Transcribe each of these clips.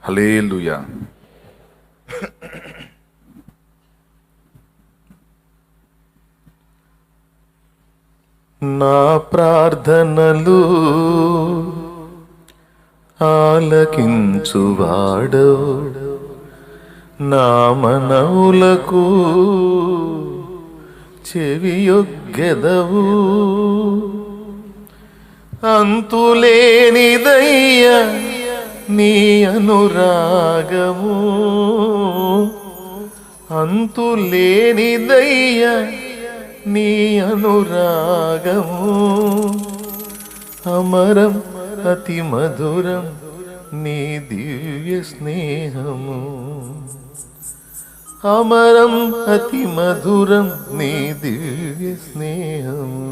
హల్లెలూయా. నా ప్రార్థనలు ఆలకించువాడవు, నా మనవులకు చెవియొగ్గెదవు. అంతులేనిదయ్య నీ అనురాగము, అంతులేనిదయ్య నీ అనురాగము. అమరం అతి మధురం నీ దివ్య స్నేహము, అమరం అతి మధురం నీ దివ్య స్నేహము.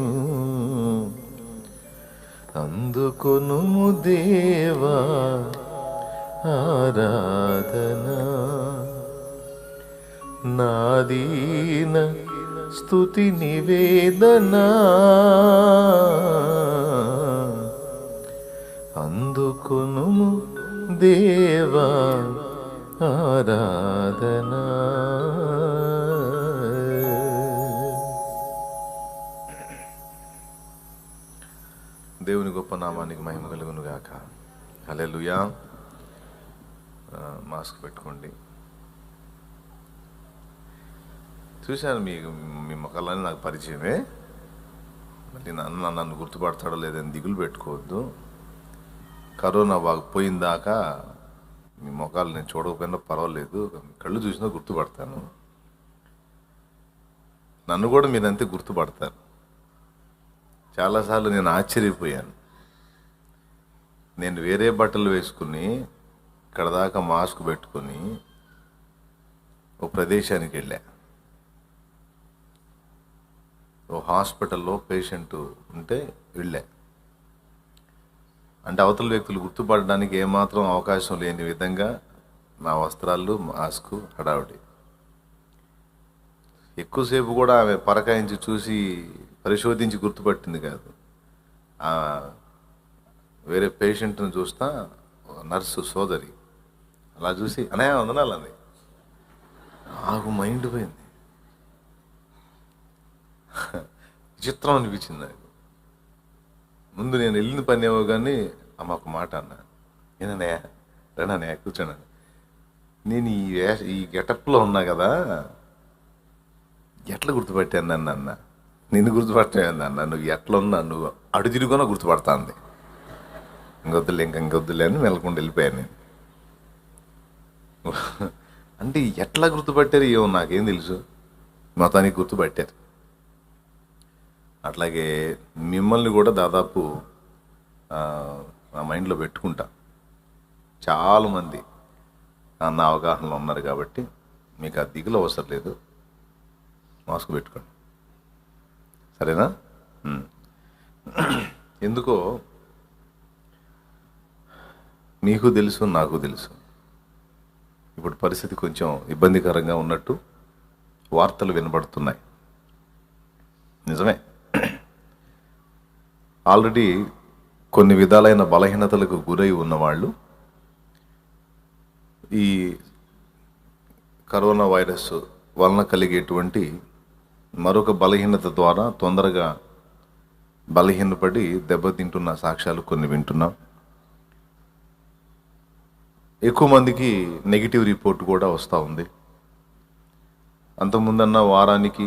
అందుకొనుము దేవా ఆరాధన, నాదీన స్తుతి నివేదన. అందుకొనుము దేవా ఆరాధన. దేవుని గొప్ప నామానికి మహిమ కలుగును గాక. హల్లెలూయా. మాస్క్ పెట్టుకోండి. చూశాను మీ మొక్కలని నాకు పరిచయమే. మళ్ళీ నన్ను గుర్తుపడతాడో లేదని దిగులు పెట్టుకోవద్దు. కరోనా బాగా పోయిందాకా మీ మొక్కలు నేను చూడకపోయినా పర్వాలేదు, కళ్ళు చూసినా గుర్తుపడతాను. నన్ను కూడా మీరంతే గుర్తుపడతారు. చాలాసార్లు నేను ఆశ్చర్యపోయాను. నేను వేరే బట్టలు వేసుకుని ఇక్కడ దాకా మాస్క్ పెట్టుకుని ఓ ప్రదేశానికి వెళ్ళా. ఓ హాస్పిటల్లో పేషెంట్ ఉంటే వెళ్ళా. అంటే అవతల వ్యక్తులు గుర్తుపడడానికి ఏమాత్రం అవకాశం లేని విధంగా నా వస్త్రాలు, మాస్కు హడావుడి. ఎక్కువసేపు కూడా ఆమె పరకాయించి చూసి పరిశోధించి గుర్తుపట్టింది కాదు. వేరే పేషెంట్ని చూస్తా, నర్సు సోదరి అలా చూసి అనయా వందనాలంది. నాకు మైండ్ పోయింది. విచిత్రం అనిపించింది నాకు. ముందు నేను వెళ్ళిన పని ఏమో కానీ అమ్మ ఒక మాట అన్నా, నేననే రేననే కూర్చోన్నాను. నేను ఈ గెటప్లో ఉన్నా కదా, ఎట్లా గుర్తుపట్టాను నన్ను అన్న. నిన్ను గుర్తుపట్టాను అన్న, నువ్వు ఎట్లా ఉన్నా నువ్వు అడు తిరుగునా గుర్తుపడతాంది. ఇంకొద్దులే అని మెలకుండా వెళ్ళిపోయాను నేను. అంటే ఎట్లా గుర్తుపట్టారు ఏమో నాకేం తెలుసు, మొత్తానికి గుర్తుపట్టారు. అట్లాగే మిమ్మల్ని కూడా దాదాపు నా మైండ్లో పెట్టుకుంటా. చాలామంది నా అవగాహనలో ఉన్నారు కాబట్టి మీకు ఆ దిగులు అవసరం లేదు. మాస్క్ పెట్టుకోండి, సరేనా? ఎందుకో మీకు తెలుసు, నాకు తెలుసు. ఇప్పుడు పరిస్థితి కొంచెం ఇబ్బందికరంగా ఉన్నట్టు వార్తలు వినబడుతున్నాయి. నిజమే. ఆల్రెడీ కొన్ని విధాలైన బలహీనతలకు గురై ఉన్నవాళ్ళు ఈ కరోనా వైరస్ వలన కలిగేటువంటి మరొక బలహీనత ద్వారా తొందరగా బలహీనపడి దెబ్బతింటున్న సాక్ష్యాలు కొన్ని వింటున్నాం. ఎక్కువ మందికి నెగిటివ్ రిపోర్ట్ కూడా వస్తూ ఉంది. అంతకుముందన్న వారానికి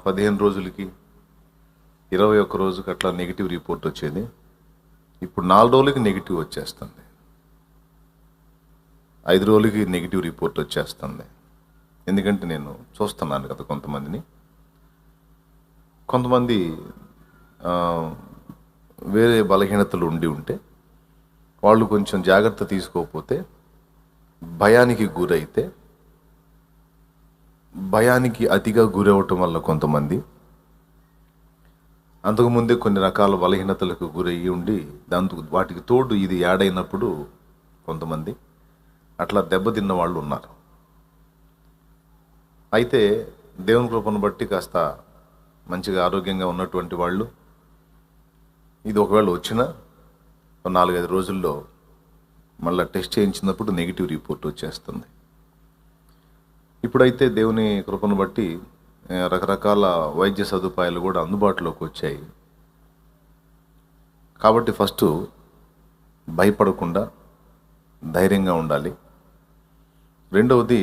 15 రోజులకి 21 రోజుకి అట్లా నెగిటివ్ రిపోర్ట్ వచ్చేది. ఇప్పుడు 4 రోజులకి నెగిటివ్ వచ్చేస్తుంది, 5 రోజులకి నెగిటివ్ రిపోర్ట్ వచ్చేస్తుంది. ఎందుకంటే నేను చూస్తున్నాను కదా, కొంతమంది వేరే బలహీనతలు ఉంటే వాళ్ళు కొంచెం జాగ్రత్త తీసుకోకపోతే భయానికి గురైతే, భయానికి అతిగా గురవటం వల్ల కొంతమంది అంతకుముందే కొన్ని రకాల బలహీనతలకు గురయ్యి ఉండి వాటికి తోడు ఇది యాడ్ అయినప్పుడు కొంతమంది అట్లా దెబ్బతిన్న వాళ్ళు ఉన్నారు. అయితే దేవుని కృపను బట్టి కాస్త మంచిగా ఆరోగ్యంగా ఉన్నటువంటి వాళ్ళు ఇది ఒకవేళ వచ్చినా 4-5 రోజుల్లో మళ్ళీ టెస్ట్ చేయించినప్పుడు నెగిటివ్ రిపోర్ట్ వచ్చేస్తుంది. ఇప్పుడైతే దేవుని కృపను బట్టి రకరకాల వైద్య సదుపాయాలు కూడా అందుబాటులోకి వచ్చాయి. కాబట్టి ఫస్ట్ భయపడకుండా ధైర్యంగా ఉండాలి. రెండవది,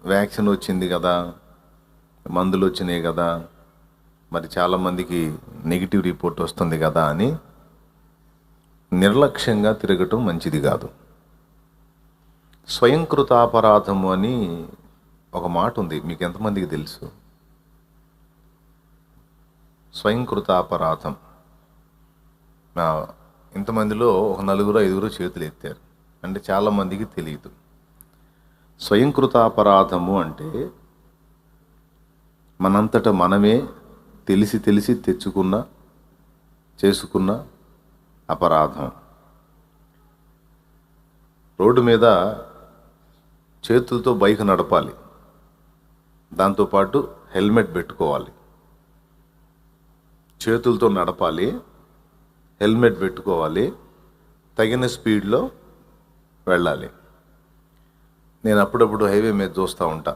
వ్యాక్సిన్ వచ్చింది కదా, మందులు వచ్చినాయి కదా, మరి చాలామందికి నెగిటివ్ రిపోర్ట్ వస్తుంది కదా అని నిర్లక్ష్యంగా తిరగటం మంచిది కాదు. స్వయంకృతాపరాధము అని ఒక మాట ఉంది, మీకు ఎంతమందికి తెలుసు? స్వయంకృతాపరాధం. ఇంతమందిలో ఒక 4-5 చేతులు ఎత్తారు, అంటే చాలామందికి తెలియదు. స్వయంకృతాపరాధము అంటే మనంతట మనమే తెలిసి చేసుకున్న అపరాధం. రోడ్డు మీద చేతులతో బైక్ నడపాలి, దాంతోపాటు హెల్మెట్ పెట్టుకోవాలి. చేతులతో నడపాలి, హెల్మెట్ పెట్టుకోవాలి, తగిన స్పీడ్లో వెళ్ళాలి. నేను అప్పుడప్పుడు హైవే మీద చూస్తూ ఉంటా,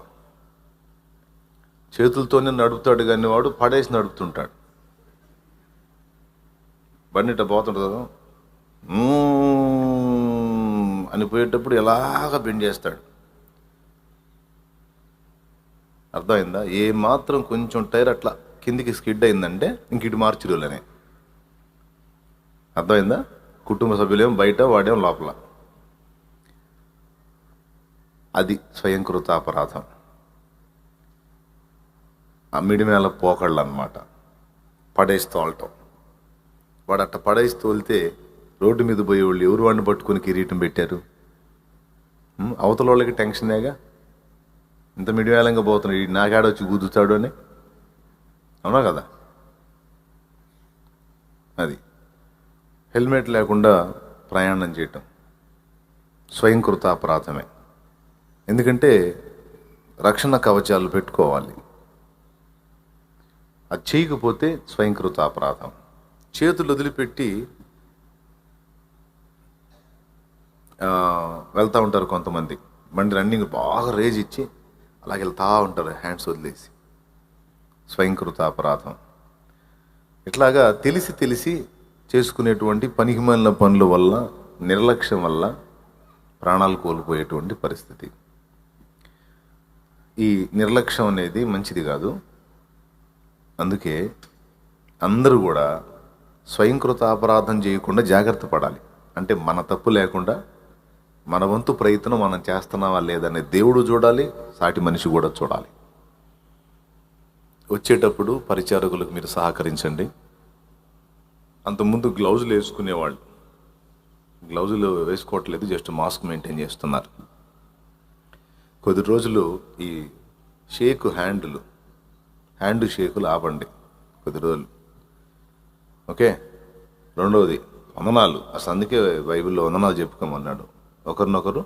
చేతులతోనే నడుపుతాడు కానీ వాడు పడేసి నడుపుతుంటాడు. బండిట పోతుంటుంది అని పోయేటప్పుడు ఎలాగ బెండ్ చేస్తాడు. అర్థమైందా? ఏ మాత్రం కొంచెం టైర్ అట్లా కిందికి స్కిడ్ అయిందంటే ఇంక ఇటు మార్చిరులనే. అర్థమైందా? కుటుంబ సభ్యులేమో బయట, వాడేమో లోపల. అది స్వయంకృత అపరాధం. ఆ మిడిమేళ పోకళ్ళు అన్నమాట, పడేసి తోలటం. వాడు అట్ట పడేసి తోలితే రోడ్డు మీద పోయేవాళ్ళు ఎవరు వాడిని పట్టుకొని కిరీటం పెట్టారు? అవతల వాళ్ళకి టెన్షనేగా, ఇంత మిడివేళంగా పోతున్నాడు, ఈ నాగాడొచ్చి గుద్దుతాడు అని. అవునా కదా? అది హెల్మెట్ లేకుండా ప్రయాణం చేయటం స్వయంకృత అపరాధమే. ఎందుకంటే రక్షణ కవచాలు పెట్టుకోవాలి, అది చేయకపోతే స్వయంకృత అపరాధం. చేతులు వదిలిపెట్టి వెళ్తూ ఉంటారు కొంతమంది, బండి రన్నింగ్ బాగా రేజ్ ఇచ్చి అలాగే వెళ్తూ ఉంటారు హ్యాండ్స్ వదిలేసి, స్వయంకృత అపరాధం. ఇట్లాగా తెలిసి చేసుకునేటువంటి పనికిమాలిన పనుల వల్ల, నిర్లక్ష్యం వల్ల ప్రాణాలు కోల్పోయేటువంటి పరిస్థితి. ఈ నిర్లక్ష్యం అనేది మంచిది కాదు. అందుకే అందరూ కూడా స్వయంకృత అపరాధం చేయకుండా జాగ్రత్త పడాలి. అంటే మన తప్పు లేకుండా మన వంతు ప్రయత్నం మనం చేస్తున్నావా లేదనే దేవుడు చూడాలి, సాటి మనిషి కూడా చూడాలి. వచ్చేటప్పుడు పరిచారకులకు మీరు సహకరించండి. అంతకుముందు గ్లౌజులు వేసుకునేవాళ్ళు, గ్లౌజులు వేసుకోవట్లేదు, జస్ట్ మాస్క్ మెయింటైన్ చేస్తున్నారు. కొద్ది రోజులు ఈ హ్యాండ్ షేకులు ఆపండి కొద్ది రోజులు. ఓకే. రెండవది వందనాలు. అసలు అందుకే బైబిల్లో వందనాలు చెప్పుకోమన్నాడు. ఒకరినొకరు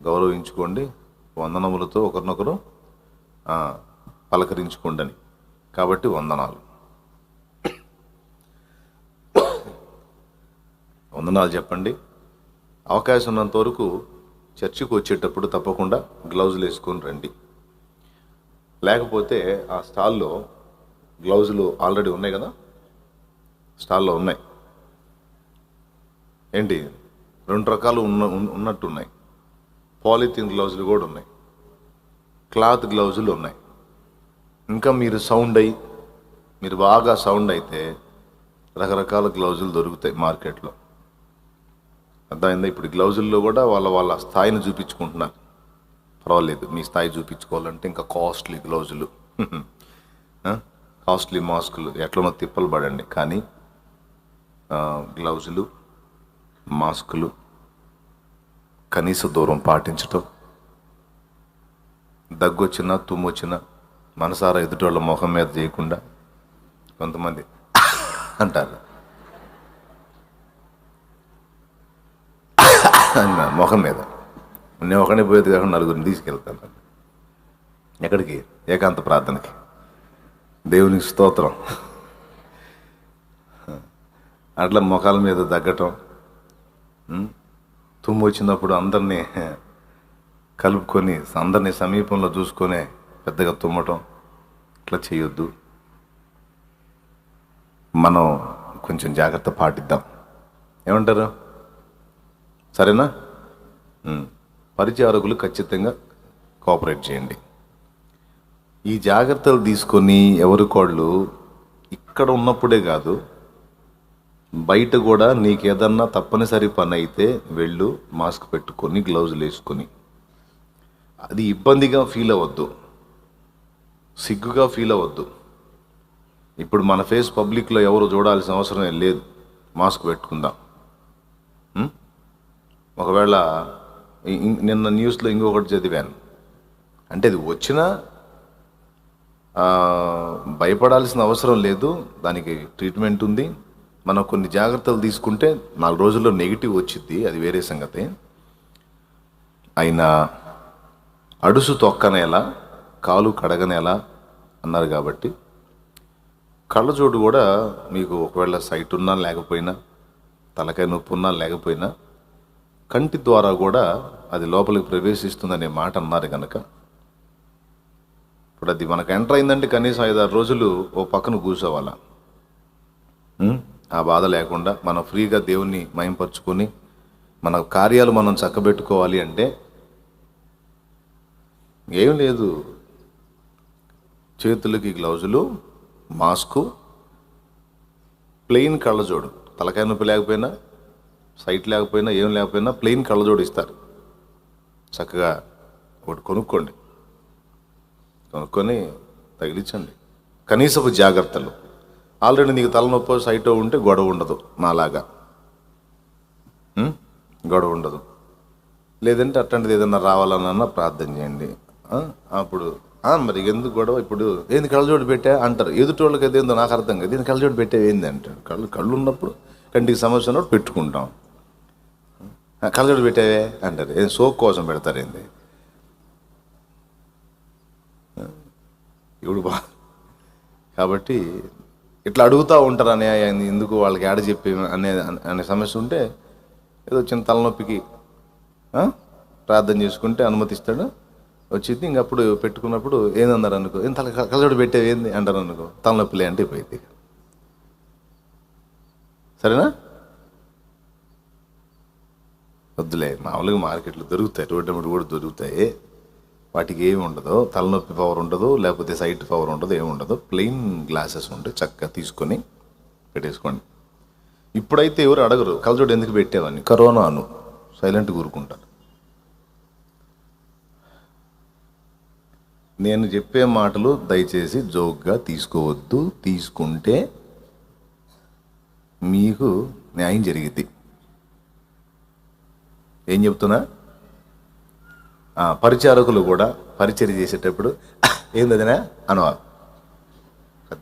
గౌరవించుకోండి, వందనములతో ఒకరినొకరు పలకరించుకోండి అని. కాబట్టి వందనాలు చెప్పండి. అవకాశం ఉన్నంత వరకు చర్చికి వచ్చేటప్పుడు తప్పకుండా గ్లౌజులు వేసుకొని రండి. లేకపోతే ఆ స్టాల్లో గ్లౌజులు ఆల్రెడీ ఉన్నాయి కదా, స్టాల్లో ఉన్నాయి. ఏంటి 2 రకాలు ఉన్నట్టున్నాయి. పాలిథిన్ గ్లౌజులు కూడా ఉన్నాయి, క్లాత్ గ్లౌజులు ఉన్నాయి. ఇంకా మీరు బాగా సౌండ్ అయితే రకరకాల గ్లౌజులు దొరుకుతాయి మార్కెట్లో. అర్థమైందా? ఇప్పుడు గ్లౌజుల్లో కూడా వాళ్ళ స్థాయిని చూపించుకుంటున్నారు. పర్వాలేదు, మీ స్థాయి చూపించుకోవాలంటే ఇంకా కాస్ట్లీ గ్లౌజులు, కాస్ట్లీ మాస్కులు, ఎట్లనో తిప్పలు పడండి. కానీ గ్లౌజులు, మాస్కులు, కనీస దూరం పాటించటం, దగ్గొచ్చినా తుమ్మొచ్చినా మనసారా ఎదుటోళ్ళ ముఖం మీద చేయకుండా. కొంతమంది అంటారు ముఖం మీద, నేను ఒకనే పోయేది కాకుండా 4 తీసుకెళ్తాను. ఎక్కడికి? ఏకాంత ప్రార్థనకి. దేవునికి స్తోత్రం. అట్లా మొఖాల మీద దగ్గటం, తుమ్ము వచ్చినప్పుడు అందరినీ కలుపుకొని అందరినీ సమీపంలో చూసుకొని పెద్దగా తుమ్మటం ఇట్లా చేయొద్దు. మనం కొంచెం జాగ్రత్త పాటిద్దాం. ఏమంటారు? సరేనా? పరిచారకులు ఖచ్చితంగా కోఆపరేట్ చేయండి. ఈ జాగ్రత్తలు తీసుకొని ఎవరికోళ్ళు ఇక్కడ ఉన్నప్పుడే కాదు, బయట కూడా నీకేదన్నా తప్పనిసరి పని అయితే వెళ్ళు, మాస్క్ పెట్టుకొని గ్లౌజులు వేసుకొని. అది ఇబ్బందిగా ఫీల్ అవ్వద్దు, సిగ్గుగా ఫీల్ అవ్వద్దు. ఇప్పుడు మన ఫేస్ పబ్లిక్లో ఎవరు చూడాల్సిన అవసరం లేదు, మాస్క్ పెట్టుకుందాం. ఒకవేళ నిన్న న్యూస్లో ఇంకొకటి చదివాను, అంటే అది వచ్చినా భయపడాల్సిన అవసరం లేదు, దానికి ట్రీట్మెంట్ ఉంది. మనం కొన్ని జాగ్రత్తలు తీసుకుంటే 4 రోజుల్లో నెగిటివ్ వచ్చింది, అది వేరే సంగతి. అయినా అడుసు తొక్కనేలా, కాలు కడగనేలా అన్నారు కాబట్టి కళ్ళజోడు కూడా మీకు ఒకవేళ సైట్ ఉన్నా లేకపోయినా, తలకాయ నొప్పి ఉన్నా లేకపోయినా, కంటి ద్వారా కూడా అది లోపలికి ప్రవేశిస్తుందనే మాట అన్నారు కనుక, ఇప్పుడు అది మనకు ఎంటర్ అయిందంటే కనీసం 5-6 రోజులు ఓ పక్కన కూర్చోవాలా. ఆ బాధ లేకుండా మనం ఫ్రీగా దేవుణ్ణి మయంపరుచుకొని మన కార్యాలు మనం చక్కబెట్టుకోవాలి అంటే ఏం లేదు, చేతులకి గ్లౌజులు, మాస్కు, ప్లెయిన్ కళ్ళజోడు. తలకాయ నొప్పి లేకపోయినా, సైట్ లేకపోయినా, ఏం లేకపోయినా ప్లెయిన్ కళ్ళజోడు ఇస్తారు. చక్కగా ఒకటి కొనుక్కొని తగిలించండి. కనీసపు జాగ్రత్తలు. ఆల్రెడీ నీకు తలనొప్పో సైటో ఉంటే గొడవ ఉండదు, నాలాగా గొడవ ఉండదు. లేదంటే అట్లాంటిది ఏదన్నా రావాలన్నా ప్రార్థన చేయండి. అప్పుడు మరి ఎందుకు గొడవ? ఇప్పుడు ఏంది కళ్ళజోడు పెట్టా అంటారు. ఎదుటోళ్ళకి అదేందో నాకు అర్థం కాదు, దీన్ని కళ్ళజోడు పెట్టే ఏంది అంటాడు. కళ్ళు ఉన్నప్పుడు, కంటికి సమస్య ఉన్నప్పుడు పెట్టుకుంటాం. కళ్ళజోడు పెట్టావే అంటారు. ఏం సోక్ కోసం పెడతారు ఏంది? ఇప్పుడు కాబట్టి ఇట్లా అడుగుతూ ఉంటారు అనే ఎందుకు వాళ్ళకి యాడ చెప్పే అనే సమస్య ఉంటే ఏదో చిన్న తలనొప్పికి ప్రార్థన చేసుకుంటే అనుమతిస్తాడు, వచ్చింది. ఇంకప్పుడు పెట్టుకున్నప్పుడు ఏందన్నారు అనుకో, ఏం కళ్ళజోడు పెట్టేవి ఏంది అంటారు అనుకో, తలనొప్పిలే అంటే పోయింది. సరేనా? వద్దులే, మామూలుగా మార్కెట్లో దొరుకుతాయి, రోడ్డు కూడా దొరుకుతాయి. వాటికి ఏమి ఉండదు, తలనొప్పి పవర్ ఉండదు, లేకపోతే సైట్ పవర్ ఉండదు, ఏమి ఉండదు. ప్లెయిన్ గ్లాసెస్ ఉంటే చక్కగా తీసుకొని పెట్టేసుకోండి. ఇప్పుడైతే ఎవరు అడగరు కళ్ళజోడు ఎందుకు పెట్టావని, కరోనా అను, సైలెంట్గా ఊరుకుంటారు. నేను చెప్పే మాటలు దయచేసి జోక్గా తీసుకోవద్దు. తీసుకుంటే మీకు న్యాయం జరిగిద్ది. ఏం చెప్తున్నా? పరిచారకులు కూడా పరిచర్య చేసేటప్పుడు ఏందదినా అనవాలి.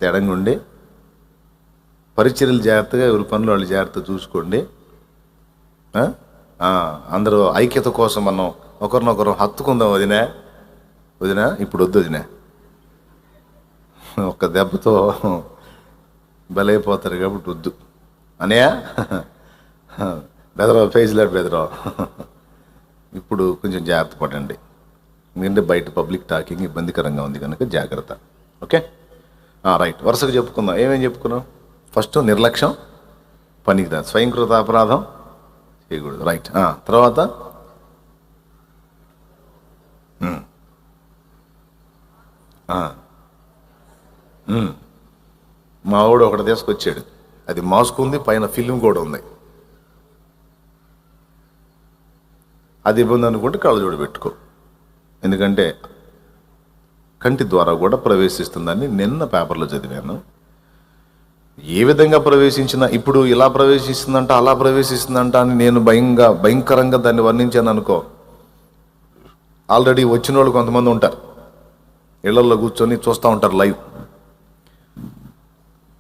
తేడంగా ఉండి పరిచర్యలు జాగ్రత్తగా, ఎవరి పనులు వాళ్ళు జాగ్రత్తగా చూసుకోండి. అందరూ ఐక్యత కోసం మనం ఒకరినొకరు హత్తుకుందాం. వదినా ఇప్పుడు వద్దు, వదినా ఒక్క దెబ్బతో బలైపోతారు కాబట్టి వద్దు. అనయా బెదరావు, ఫేజ్లాట్ బెదరావు, ఇప్పుడు కొంచెం జాగ్రత్త పడండి. ఎందుకంటే బయట పబ్లిక్ టాకింగ్ ఇబ్బందికరంగా ఉంది కనుక జాగ్రత్త. Okay, right. వరుసగా చెప్పుకుందాం. ఏమేమి చెప్పుకున్నాం? ఫస్ట్ నిర్లక్ష్యం, పనికిరాదు, స్వయంకృత అపరాధం చేయకూడదు. రైట్. తర్వాత మా వాడు ఒకటి తీసుకొచ్చాడు, అది మాస్క్ ఉంది, పైన ఫిల్మ్ కూడా ఉంది. అది ఇబ్బంది అనుకుంటే కళ్ళజోడు పెట్టుకో, ఎందుకంటే కంటి ద్వారా కూడా ప్రవేశిస్తుందని నిన్న పేపర్లో చదివాను. ఏ విధంగా ప్రవేశించినా, ఇప్పుడు ఇలా ప్రవేశిస్తుందంట, అలా ప్రవేశిస్తుందంట అని నేను భయంకరంగా దాన్ని వర్ణించాను అనుకో, ఆల్రెడీ వచ్చిన వాళ్ళు కొంతమంది ఉంటారు, ఇళ్లలో కూర్చొని చూస్తూ ఉంటారు లైవ్,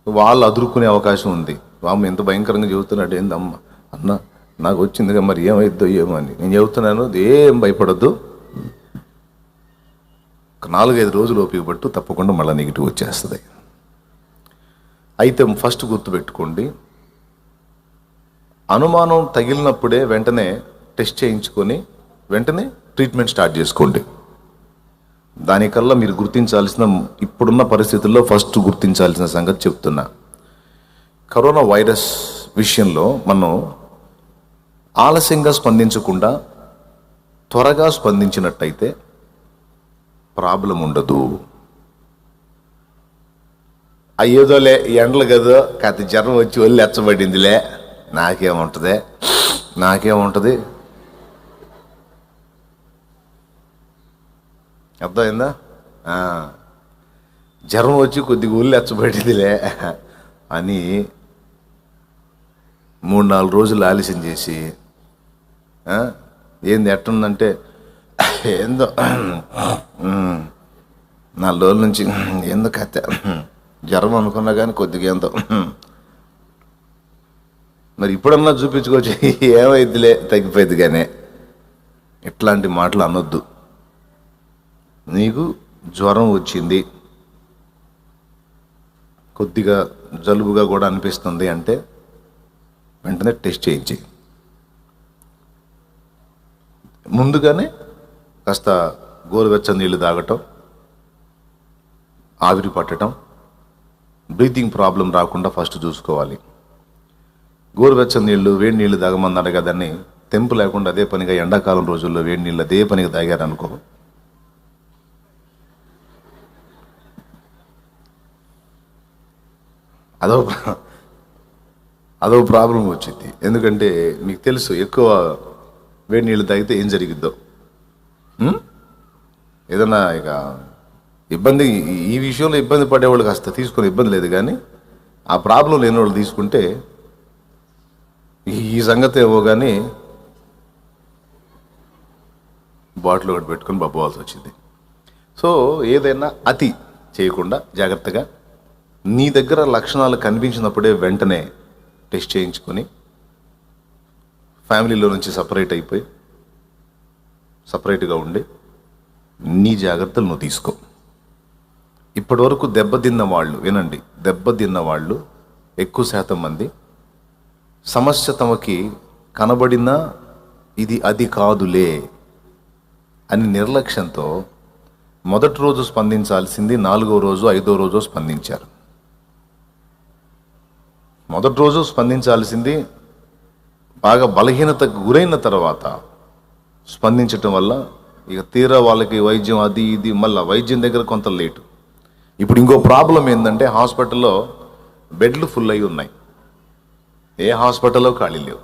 వాళ్ళు అదురుకునే అవకాశం ఉంది. వామ్మ ఎంత భయంకరంగా చెబుతున్నాడు, ఏందమ్మ అన్న నాకు వచ్చిందిగా, మరి ఏమైద్దో ఏమో అని నేను చెబుతున్నాను. ఏం భయపడద్దు, 4-5 రోజులు ఓపిక పట్టు, తప్పకుండా మళ్ళీ నెగిటివ్ వచ్చేస్తుంది. అయితే ఫస్ట్ గుర్తుపెట్టుకోండి, అనుమానం తగిలినప్పుడే వెంటనే టెస్ట్ చేయించుకొని వెంటనే ట్రీట్మెంట్ స్టార్ట్ చేసుకోండి. దానికల్లా మీరు గుర్తించాల్సిన, ఇప్పుడున్న పరిస్థితుల్లో ఫస్ట్ గుర్తించాల్సిన సంగతి చెప్తున్నా. కరోనా వైరస్ విషయంలో మనం ఆలస్యంగా స్పందించకుండా త్వరగా స్పందించినట్టయితే ప్రాబ్లం ఉండదు. అయ్యేదోలే ఎండలు కదో కాస్త జ్వరం వచ్చి ఒళ్ళు ఎచ్చబడిందిలే, నాకేముంటుంది అర్థమైందా? జ్వరం వచ్చి కొద్దిగా ఒళ్ళు ఎచ్చబడిందిలే అని 3-4 రోజులు ఆలస్యం చేసి ఏంది ఎట్టుందంటే ఏందో 4 రోజుల నుంచి ఏందో కథ జ్వరం అనుకున్నా కానీ కొద్దిగా ఏందో మరి ఇప్పుడన్నా చూపించుకోవచ్చు, ఏమైద్దిలే తగ్గిపోయింది కానీ ఇట్లాంటి మాటలు అనొద్దు. నీకు జ్వరం వచ్చింది, కొద్దిగా జలుబుగా కూడా అనిపిస్తుంది అంటే వెంటనే టెస్ట్ చేయించి ముందుగానే కాస్త గోరువెచ్చని నీళ్ళు తాగటం, ఆవిరి పట్టడం, బ్రీతింగ్ ప్రాబ్లం రాకుండా ఫస్ట్ చూసుకోవాలి. గోరువెచ్చని నీళ్ళు వేడి నీళ్ళు తాగమన్నారు కదని తెంపు లేకుండా అదే పనిగా ఎండాకాలం రోజుల్లో వేడి నీళ్ళు అదే పనిగా తాగారనుకో అదో ప్రాబ్లం వచ్చింది. ఎందుకంటే మీకు తెలుసు ఎక్కువ వేడి నీళ్ళు తాగితే ఏం జరిగిద్దో. ఏదన్నా ఇక ఇబ్బంది, ఈ విషయంలో ఇబ్బంది పడేవాళ్ళు కాస్త తీసుకునే ఇబ్బంది లేదు, కానీ ఆ ప్రాబ్లం లేని వాళ్ళు తీసుకుంటే ఈ సంగతి ఏవో కానీ బాటిల్ ఒకటి పెట్టుకొని బబ్బవాల్సి వచ్చింది. సో ఏదైనా అతి చేయకుండా జాగ్రత్తగా నీ దగ్గర లక్షణాలు కనిపించినప్పుడే వెంటనే టెస్ట్ చేయించుకొని ఫ్యామిలీలో నుంచి సపరేట్గా ఉండి నీ జాగ్రత్తలు నువ్వు తీసుకో. ఇప్పటి వరకు దెబ్బతిన్న వాళ్ళు ఎక్కువ శాతం మంది సమస్య తమకి కనబడినా ఇది అది కాదులే అని నిర్లక్ష్యంతో మొదటి రోజు స్పందించాల్సింది 4వ రోజు 5వ రోజు స్పందించారు. మొదటి రోజు స్పందించాల్సింది బాగా బలహీనతకు గురైన తర్వాత స్పందించటం వల్ల ఇక తీరా వాళ్ళకి వైద్యం అది ఇది మళ్ళీ వైద్యం దగ్గర కొంత లేటు. ఇప్పుడు ఇంకో ప్రాబ్లం ఏంటంటే హాస్పిటల్లో బెడ్లు ఫుల్ అయి ఉన్నాయి, ఏ హాస్పిటల్లో ఖాళీ లేవు.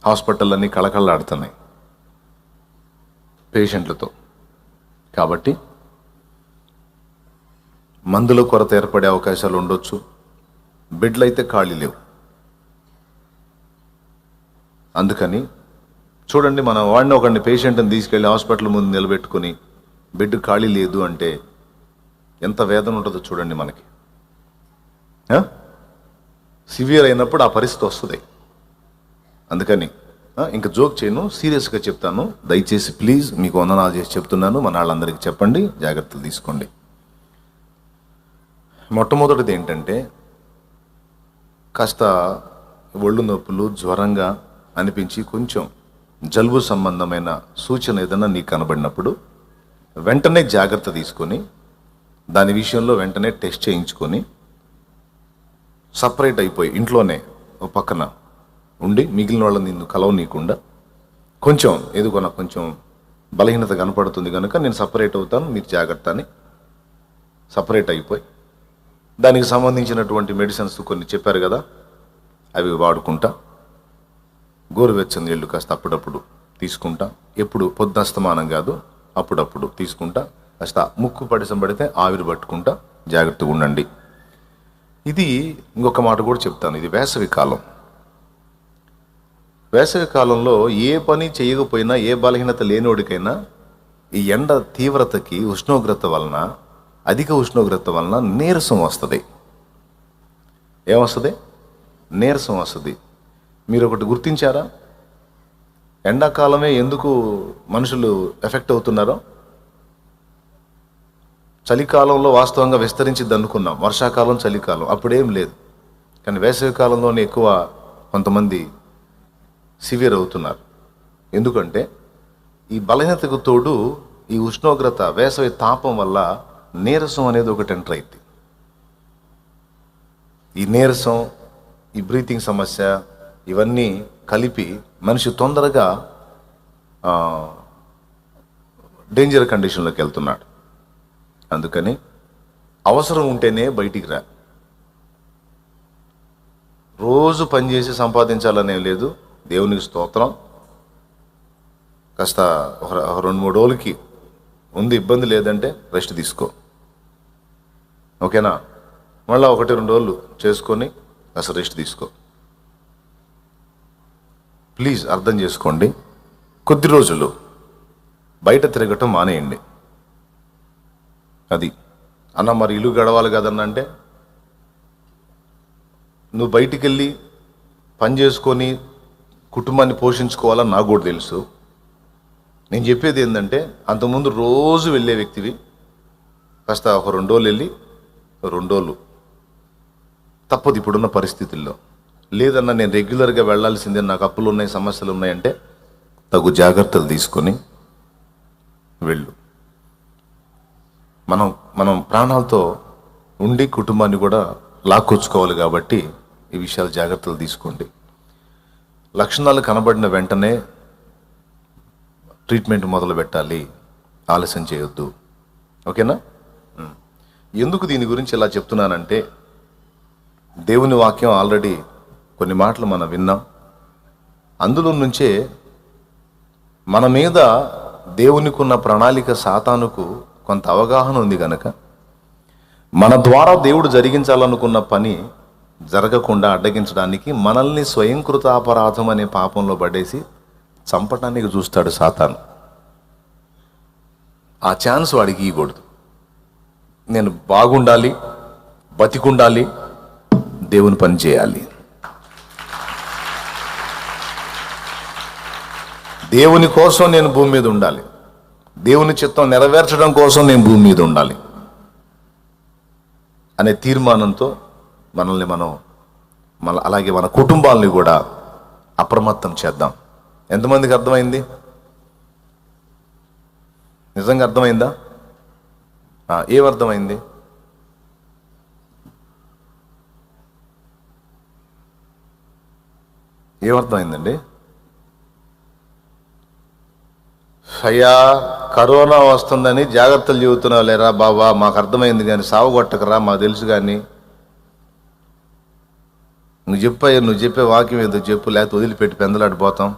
హాస్పిటల్లన్నీ కళకళలాడుతున్నాయి పేషెంట్లతో. కాబట్టి మందుల కొరత ఏర్పడే అవకాశాలు ఉండొచ్చు, బెడ్లు అయితే ఖాళీ లేవు. అందుకని చూడండి, మనం ఒకడిని పేషెంట్ని తీసుకెళ్ళి హాస్పిటల్ ముందు నిలబెట్టుకుని బెడ్ ఖాళీ లేదు అంటే ఎంత వేదన ఉంటుందో చూడండి మనకి. సివియర్ అయినప్పుడు ఆ పరిస్థితి వస్తుంది. అందుకని ఇంకా జోక్ చేయను, సీరియస్గా చెప్తాను. దయచేసి ప్లీజ్ మీకు వందనాలు చేసి చెప్తున్నాను, మన వాళ్ళందరికీ చెప్పండి, జాగ్రత్తలు తీసుకోండి. మొట్టమొదటిది ఏంటంటే, కాస్త ఒళ్ళు నొప్పులు జ్వరంగా అనిపించి కొంచెం జలుబు సంబంధమైన సూచన ఏదైనా నీకు కనబడినప్పుడు వెంటనే జాగ్రత్త తీసుకొని దాని విషయంలో వెంటనే టెస్ట్ చేయించుకొని సపరేట్ అయిపోయి ఇంట్లోనే ఒక పక్కన ఉండి మిగిలిన వాళ్ళని నిన్ను కలవనీయకుండా కొంచెం బలహీనత కనపడుతుంది కనుక నేను సపరేట్ అవుతాను, మీరు జాగ్రత్త అని సపరేట్ అయిపోయి దానికి సంబంధించినటువంటి మెడిసిన్స్ కొన్ని చెప్పారు కదా, అవి వాడుకుంటా, గోరువెచ్చని నీళ్ళు కాస్త అప్పుడప్పుడు తీసుకుంటా, ఎప్పుడు పొద్దుస్తమానం కాదు అప్పుడప్పుడు తీసుకుంటా, కాస్త ముక్కు పడిసం పడితే ఆవిరి పట్టుకుంటా, జాగ్రత్తగా ఉండండి. ఇది ఇంకొక మాట కూడా చెప్తాను, ఇది వేసవి కాలం. వేసవి కాలంలో ఏ పని చేయకపోయినా, ఏ బలహీనత లేనివాడికైనా ఈ ఎండ తీవ్రతకి అధిక ఉష్ణోగ్రత వలన నీరసం వస్తుంది. ఏమొస్తుంది? నీరసం వస్తుంది. మీరు ఒకటి గుర్తించారా? ఎండాకాలమే ఎందుకు మనుషులు ఎఫెక్ట్ అవుతున్నారో? చలికాలంలో వాస్తవంగా విస్తరించిద్ది అనుకున్నాం, వర్షాకాలం చలికాలం అప్పుడేం లేదు, కానీ వేసవి కాలంలోనే ఎక్కువ కొంతమంది సివియర్ అవుతున్నారు. ఎందుకంటే ఈ బలహీనతకు తోడు ఈ ఉష్ణోగ్రత, వేసవి తాపం వల్ల నీరసం అనేది ఒకటి ఎంటర్ అయింది. ఈ నీరసం, ఈ బ్రీతింగ్ సమస్య, ఇవన్నీ కలిపి మనిషి తొందరగా డేంజర్ కండిషన్లోకి వెళ్తున్నాడు. అందుకని అవసరం ఉంటేనే బయటికి రా. రోజు పనిచేసి సంపాదించాలనే లేదు. దేవునికి స్తోత్రం. కాస్త ఒక 2-3 రోజులకి ఉంది, ఇబ్బంది లేదంటే రెస్ట్ తీసుకో, ఓకేనా? మళ్ళీ 1-2 రోజులు చేసుకొని కాస్త రెస్ట్ తీసుకో. ప్లీజ్ అర్థం చేసుకోండి. కొద్ది రోజులు బయట తిరగటం మానేయండి. అది అన్న, మరి ఇల్లు గడవాలి కదన్న అంటే, నువ్వు బయటికి వెళ్ళి పని చేసుకొని కుటుంబాన్ని పోషించుకోవాలని నాకు కూడా తెలుసు. నేను చెప్పేది ఏంటంటే, అంతకుముందు రోజు వెళ్ళే వ్యక్తివి కాస్త ఒక 2 రోజులు వెళ్ళి 2 రోజులు తప్పదు ఇప్పుడున్న పరిస్థితుల్లో. లేదన్నా నేను రెగ్యులర్గా వెళ్ళాల్సిందే, నాకు అప్పులు ఉన్నాయి, సమస్యలు ఉన్నాయంటే తగు జాగ్రత్తలు తీసుకొని వెళ్ళు. మనం ప్రాణాలతో ఉండి కుటుంబాన్ని కూడా లాక్కొచ్చుకోవాలి. కాబట్టి ఈ విషయాలు జాగ్రత్తలు తీసుకోండి. లక్షణాలు కనబడిన వెంటనే ట్రీట్మెంట్ మొదలు పెట్టాలి, ఆలస్యం చేయొద్దు, ఓకేనా? ఎందుకు దీని గురించి ఇలా చెప్తున్నానంటే, దేవుని వాక్యం ఆల్రెడీ కొన్ని మాటలు మనం విన్నాం. అందులో నుంచే మన మీద దేవునికి ఉన్న ప్రణాళిక సాతానుకు కొంత అవగాహన ఉంది కనుక, మన ద్వారా దేవుడు జరిగించాలనుకున్న పని జరగకుండా అడ్డగించడానికి మనల్ని స్వయంకృత అపరాధం అనే పాపంలో పడేసి చంపటానికి చూస్తాడు సాతాను. ఆ ఛాన్స్ వాడికి ఇవ్వకూడదు. నేను బాగుండాలి, బతికుండాలి, దేవుని పని చేయాలి, దేవుని కోసం నేను భూమి మీద ఉండాలి, దేవుని చిత్తం నెరవేర్చడం కోసం నేను భూమి మీద ఉండాలి అనే తీర్మానంతో మనల్ని అలాగే మన కుటుంబాలని కూడా అప్రమత్తం చేద్దాం. ఎంతమందికి అర్థమైంది? నిజంగా అర్థమైందా? ఏమర్థమైంది? ఏమర్థమైందండి? అయ్యా, కరోనా వస్తుందని జాగ్రత్తలు చెబుతున్నావు లేరా బాబా, మాకు అర్థమైంది కానీ సాగు కొట్టకరా, మాకు తెలుసు. కానీ నువ్వు చెప్పయ్యా, నువ్వు చెప్పే వాక్యం ఏదో చెప్పు, లేకపోతే వదిలిపెట్టి పెందలాడిపోతాం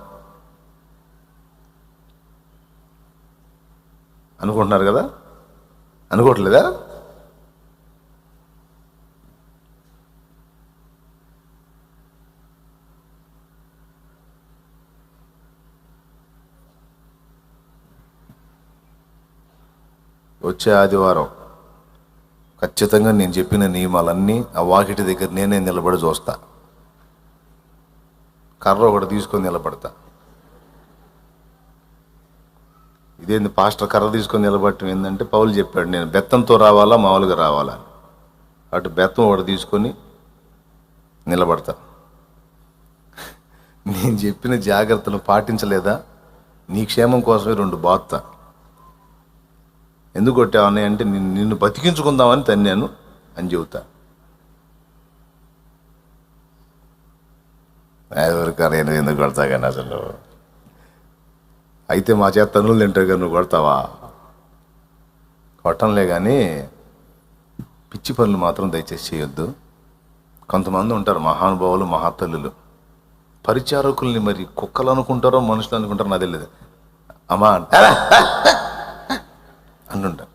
అనుకుంటున్నారు కదా? అనుకోవట్లేదా? వచ్చే ఆదివారం ఖచ్చితంగా నేను చెప్పిన నియమాలన్నీ ఆ వాకిటి దగ్గర నేనే నిలబడి చూస్తా. కర్ర ఒకటి తీసుకొని నిలబడతా. ఇదేంది పాస్టర్ కర్ర తీసుకొని నిలబడటం ఏంటంటే, పౌలు చెప్పాడు నేను బెత్తంతో రావాలా మామూలుగా రావాలా. అటు బెత్తం ఒకటి తీసుకొని నిలబడతా. నేను చెప్పిన జాగ్రత్తలు పాటించలేదా, నీ క్షేమం కోసమే 2 బాత్తా. ఎందుకు కొట్టావని అంటే, నిన్ను బతికించుకుందామని తన్నాను అని చెబుతా. ఎవరికైనా నేను ఎందుకు కొడతా కానీ అసలు, అయితే మా చేత తనులు తింటారు కానీ నువ్వు కొడతావా? కొట్టంలే కానీ పిచ్చి పనులు మాత్రం దయచేసి చేయొద్దు. కొంతమంది ఉంటారు మహానుభావులు, మహాతల్లులు, పరిచారకుల్ని మరి కుక్కలు అనుకుంటారో మనుషులు అనుకుంటారో నాకు తెలియదు, అమ్మా అంటుంటారు.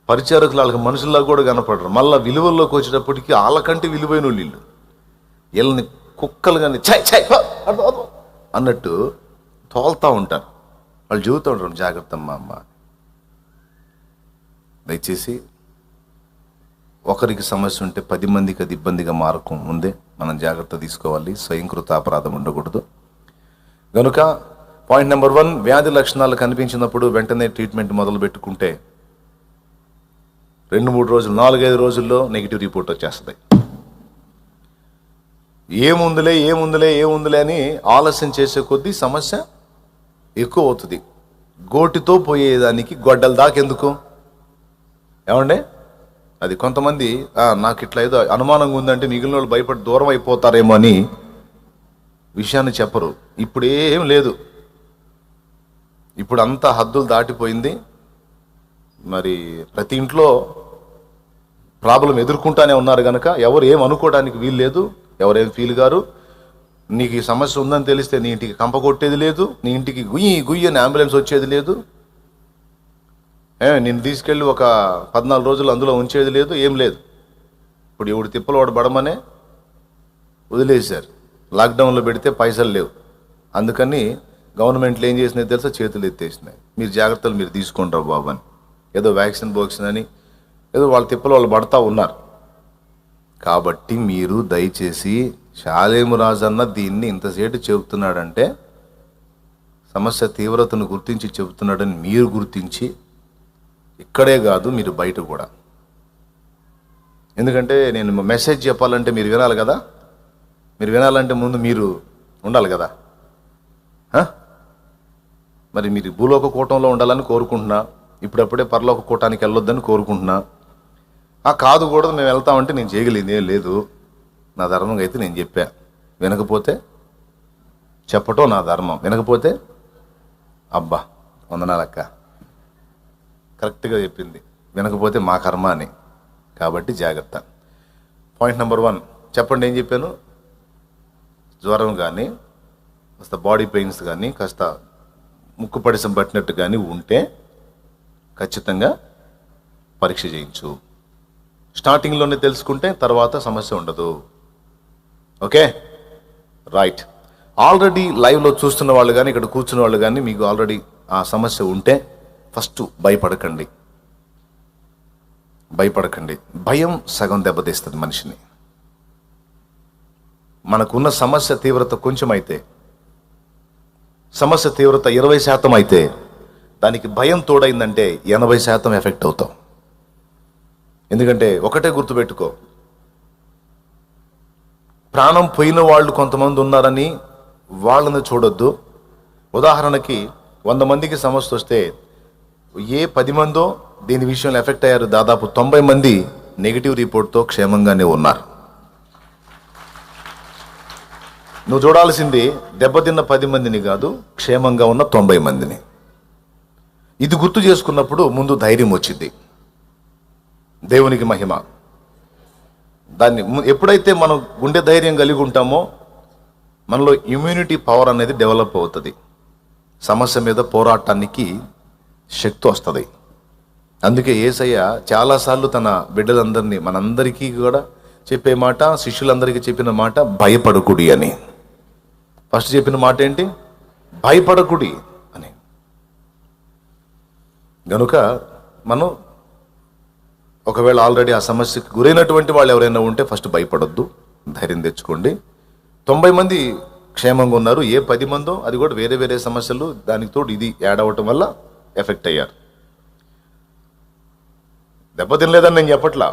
పరిచారకులు వాళ్ళకి మనుషుల్లా కూడా కనపడరు. మళ్ళీ విలువల్లోకి వచ్చేటప్పటికి వాళ్ళకంటే విలువైన వీళ్ళు వీళ్ళని కుక్కలు కానీ అన్నట్టు తోలుతూ ఉంటారు. వాళ్ళు చెబుతూ ఉంటారు జాగ్రత్త అమ్మ. దయచేసి ఒకరికి సమస్య ఉంటే 10 మందికి అది ఇబ్బందిగా మారకం ముందే మనం జాగ్రత్త తీసుకోవాలి. స్వయంకృత అపరాధం ఉండకూడదు. కనుక పాయింట్ నెంబర్ 1, వ్యాధి లక్షణాలు కనిపించినప్పుడు వెంటనే ట్రీట్మెంట్ మొదలు పెట్టుకుంటే 2-3 రోజులు, 4-5 రోజుల్లో నెగిటివ్ రిపోర్ట్ వచ్చేస్తుంది. ఏముందిలే అని ఆలస్యం చేసే కొద్దీ సమస్య ఎక్కువ అవుతుంది. గోటితో పోయేదానికి గొడ్డల దాకెందుకు? ఏమండి, అది కొంతమంది నాకు ఇట్లా ఏదో అనుమానంగా ఉందంటే మిగిలిన వాళ్ళు భయపడి దూరం అయిపోతారేమో అని విషయాన్ని చెప్పరు. ఇప్పుడు ఏం లేదు, ఇప్పుడు అంతా హద్దులు దాటిపోయింది. మరి ప్రతి ఇంట్లో ప్రాబ్లం ఎదుర్కొంటానే ఉన్నారు కనుక ఎవరు ఏం అనుకోవడానికి వీలు లేదు, ఎవరేం ఫీల్ గారు. నీకు ఈ సమస్య ఉందని తెలిస్తే నీ ఇంటికి కంప కొట్టేది లేదు, నీ ఇంటికి గుయ్యి అని అంబులెన్స్ వచ్చేది లేదు, నిన్ను తీసుకెళ్ళి ఒక 14 రోజులు అందులో ఉంచేది లేదు, ఏం లేదు. ఇప్పుడు ఎవడు తిప్పలు వాడు పడమనే వదిలేశారు. లాక్డౌన్లో పెడితే పైసలు లేవు, అందుకని గవర్నమెంట్లు ఏం చేసినాయి తెలుసా, చేతులు ఎత్తేసినాయి. మీరు జాగ్రత్తలు మీరు తీసుకుంటారు బాబు అని, ఏదో వ్యాక్సిన్ బోక్సిన్ అని ఏదో వాళ్ళ తిప్పలు వాళ్ళు పడతా ఉన్నారు. కాబట్టి మీరు దయచేసి షాలేము రాజన్న దీన్ని ఇంతసేపు చెబుతున్నాడంటే సమస్య తీవ్రతను గుర్తించి చెబుతున్నాడని మీరు గుర్తించి, ఇక్కడే కాదు మీరు బయట కూడా. ఎందుకంటే నేను మెసేజ్ చెప్పాలంటే మీరు వినాలి కదా, మీరు వినాలంటే ముందు మీరు ఉండాలి కదా. మరి మీరు భూలోక కూటంలో ఉండాలని కోరుకుంటున్నా, ఇప్పుడప్పుడే పరలోక కూటానికి వెళ్ళొద్దని కోరుకుంటున్నా. కాదు కూడా మేము వెళ్తామంటే నేను చేయగలిగింది ఏం లేదు, నా ధర్మంగా అయితే నేను చెప్పా. వినకపోతే చెప్పటం నా ధర్మం, వినకపోతే అబ్బా వందనాలక్క కరెక్ట్గా చెప్పింది, వినకపోతే మా కర్మ అని. కాబట్టి జాగ్రత్త. పాయింట్ నెంబర్ 1 చెప్పండి, ఏం చెప్పాను? జ్వరం కానీ, కాస్త బాడీ పెయిన్స్ కానీ, కాస్త ముక్కు పడిసం పట్టినట్టు కానీ ఉంటే ఖచ్చితంగా పరీక్ష చేయించు. స్టార్టింగ్లోనే తెలుసుకుంటే తర్వాత సమస్య ఉండదు. Okay, right. ఆల్రెడీ లైవ్లో చూస్తున్న వాళ్ళు కానీ, ఇక్కడ కూర్చున్న వాళ్ళు కానీ మీకు ఆల్రెడీ ఆ సమస్య ఉంటే ఫస్ట్ భయపడకండి. భయం సగం దెబ్బతీస్తుంది మనిషిని. మనకున్న సమస్య తీవ్రత కొంచెం అయితే, సమస్య తీవ్రత 20% అయితే, దానికి భయం తోడైందంటే 80% ఎఫెక్ట్ అవుతాం. ఎందుకంటే ఒకటే గుర్తుపెట్టుకో, ప్రాణం పోయిన వాళ్ళు కొంతమంది ఉన్నారని వాళ్ళని చూడొద్దు. ఉదాహరణకి 100 మందికి సమస్య వస్తే 10 మందో దీని విషయంలో ఎఫెక్ట్ అయ్యారు, దాదాపు 90 మంది నెగిటివ్ రిపోర్ట్తో క్షేమంగానే ఉన్నారు. నువ్వు చూడాల్సింది దెబ్బతిన్న 10 మందిని కాదు, క్షేమంగా ఉన్న 90 మందిని. ఇది గుర్తు చేసుకున్నప్పుడు ముందు ధైర్యం వచ్చింది. దేవునికి మహిమ. దాన్ని ఎప్పుడైతే మనం గుండె ధైర్యం కలిగి ఉంటామో మనలో ఇమ్యూనిటీ పవర్ అనేది డెవలప్ అవుతుంది. సమస్య మీద పోరాటానికి శక్తి వస్తుంది. అందుకే యేసయ్య చాలాసార్లు తన బిడ్డలందరినీ, మనందరికీ కూడా చెప్పే మాట, శిష్యులందరికీ చెప్పిన మాట భయపడకుడి అని. ఫస్ట్ చెప్పిన మాట ఏంటి? భయపడకుడి అని. గనుక మనం ఒకవేళ ఆల్రెడీ ఆ సమస్యకు గురైనటువంటి వాళ్ళు ఎవరైనా ఉంటే ఫస్ట్ భయపడొద్దు, ధైర్యం తెచ్చుకోండి. 90 మంది క్షేమంగా ఉన్నారు. 10 మందో అది కూడా వేరే వేరే సమస్యలు, దానికి తోడు ఇది యాడ్ అవ్వటం వల్ల ఎఫెక్ట్ అయ్యారు. దెబ్బతినలేదని నేను చెప్పట్లా.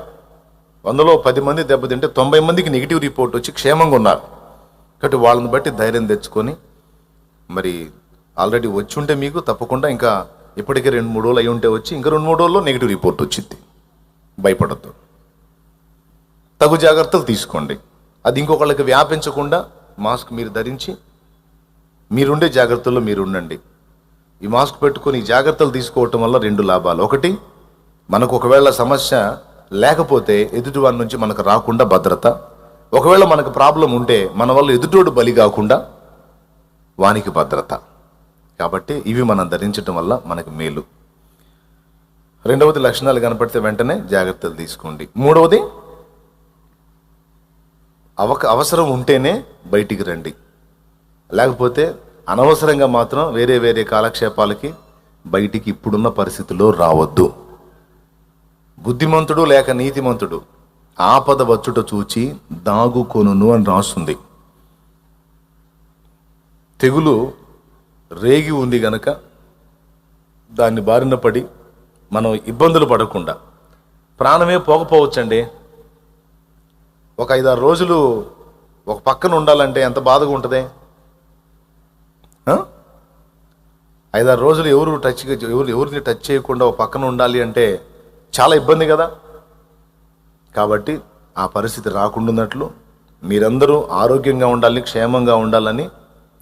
100లో 10 మంది దెబ్బతింటే 90 మందికి నెగిటివ్ రిపోర్ట్ వచ్చి క్షేమంగా ఉన్నారు. కాబట్టి వాళ్ళని బట్టి ధైర్యం తెచ్చుకొని, మరి ఆల్రెడీ వచ్చి ఉంటే మీకు తప్పకుండా ఇంకా ఇప్పటికే 2-3 రోజులు అయి ఉంటే వచ్చి ఇంకా 2-3 రోజుల్లో నెగిటివ్ రిపోర్ట్ వచ్చింది. భయపడద్దు, తగు జాగ్రత్తలు తీసుకోండి. అది ఇంకొకళ్ళకి వ్యాపించకుండా మాస్క్ మీరు ధరించి మీరుండే జాగ్రత్తల్లో మీరు ఉండండి. ఈ మాస్క్ పెట్టుకొని ఈ జాగ్రత్తలు తీసుకోవటం వల్ల 2 లాభాలు. ఒకటి, మనకు ఒకవేళ సమస్య లేకపోతే ఎదుటివారి నుంచి మనకు రాకుండా భద్రత. ఒకవేళ మనకు ప్రాబ్లం ఉంటే మన వల్ల ఎదుటోడు బలి కాకుండా వానికి భద్రత. కాబట్టి ఇవి మనం ధరించడం వల్ల మనకు మేలు. 2వది, లక్షణాలు కనపడితే వెంటనే జాగ్రత్తలు తీసుకోండి. 3వది, అవసరం ఉంటేనే బయటికి రండి, లేకపోతే అనవసరంగా మాత్రం వేరే వేరే కాలక్షేపాలకి బయటికి ఇప్పుడున్న పరిస్థితిలో రావద్దు. బుద్ధిమంతుడు లేక నీతిమంతుడు ఆపద వచ్చుట చూచి దాగుకొనును అని రాస్తుంది. తెగులు రేగి ఉంది గనక దాన్ని బారిన పడి మనం ఇబ్బందులు పడకుండా, ప్రాణమే పోకపోవచ్చండి. ఒక 5-6 రోజులు ఒక పక్కన ఉండాలంటే ఎంత బాధగా ఉంటుంది. 5-6 రోజులు ఎవరిని టచ్ చేయకుండా ఒక పక్కన ఉండాలి అంటే చాలా ఇబ్బంది కదా. కాబట్టి ఆ పరిస్థితి రాకుండాన్నట్లు మీరందరూ ఆరోగ్యంగా ఉండాలి, క్షేమంగా ఉండాలని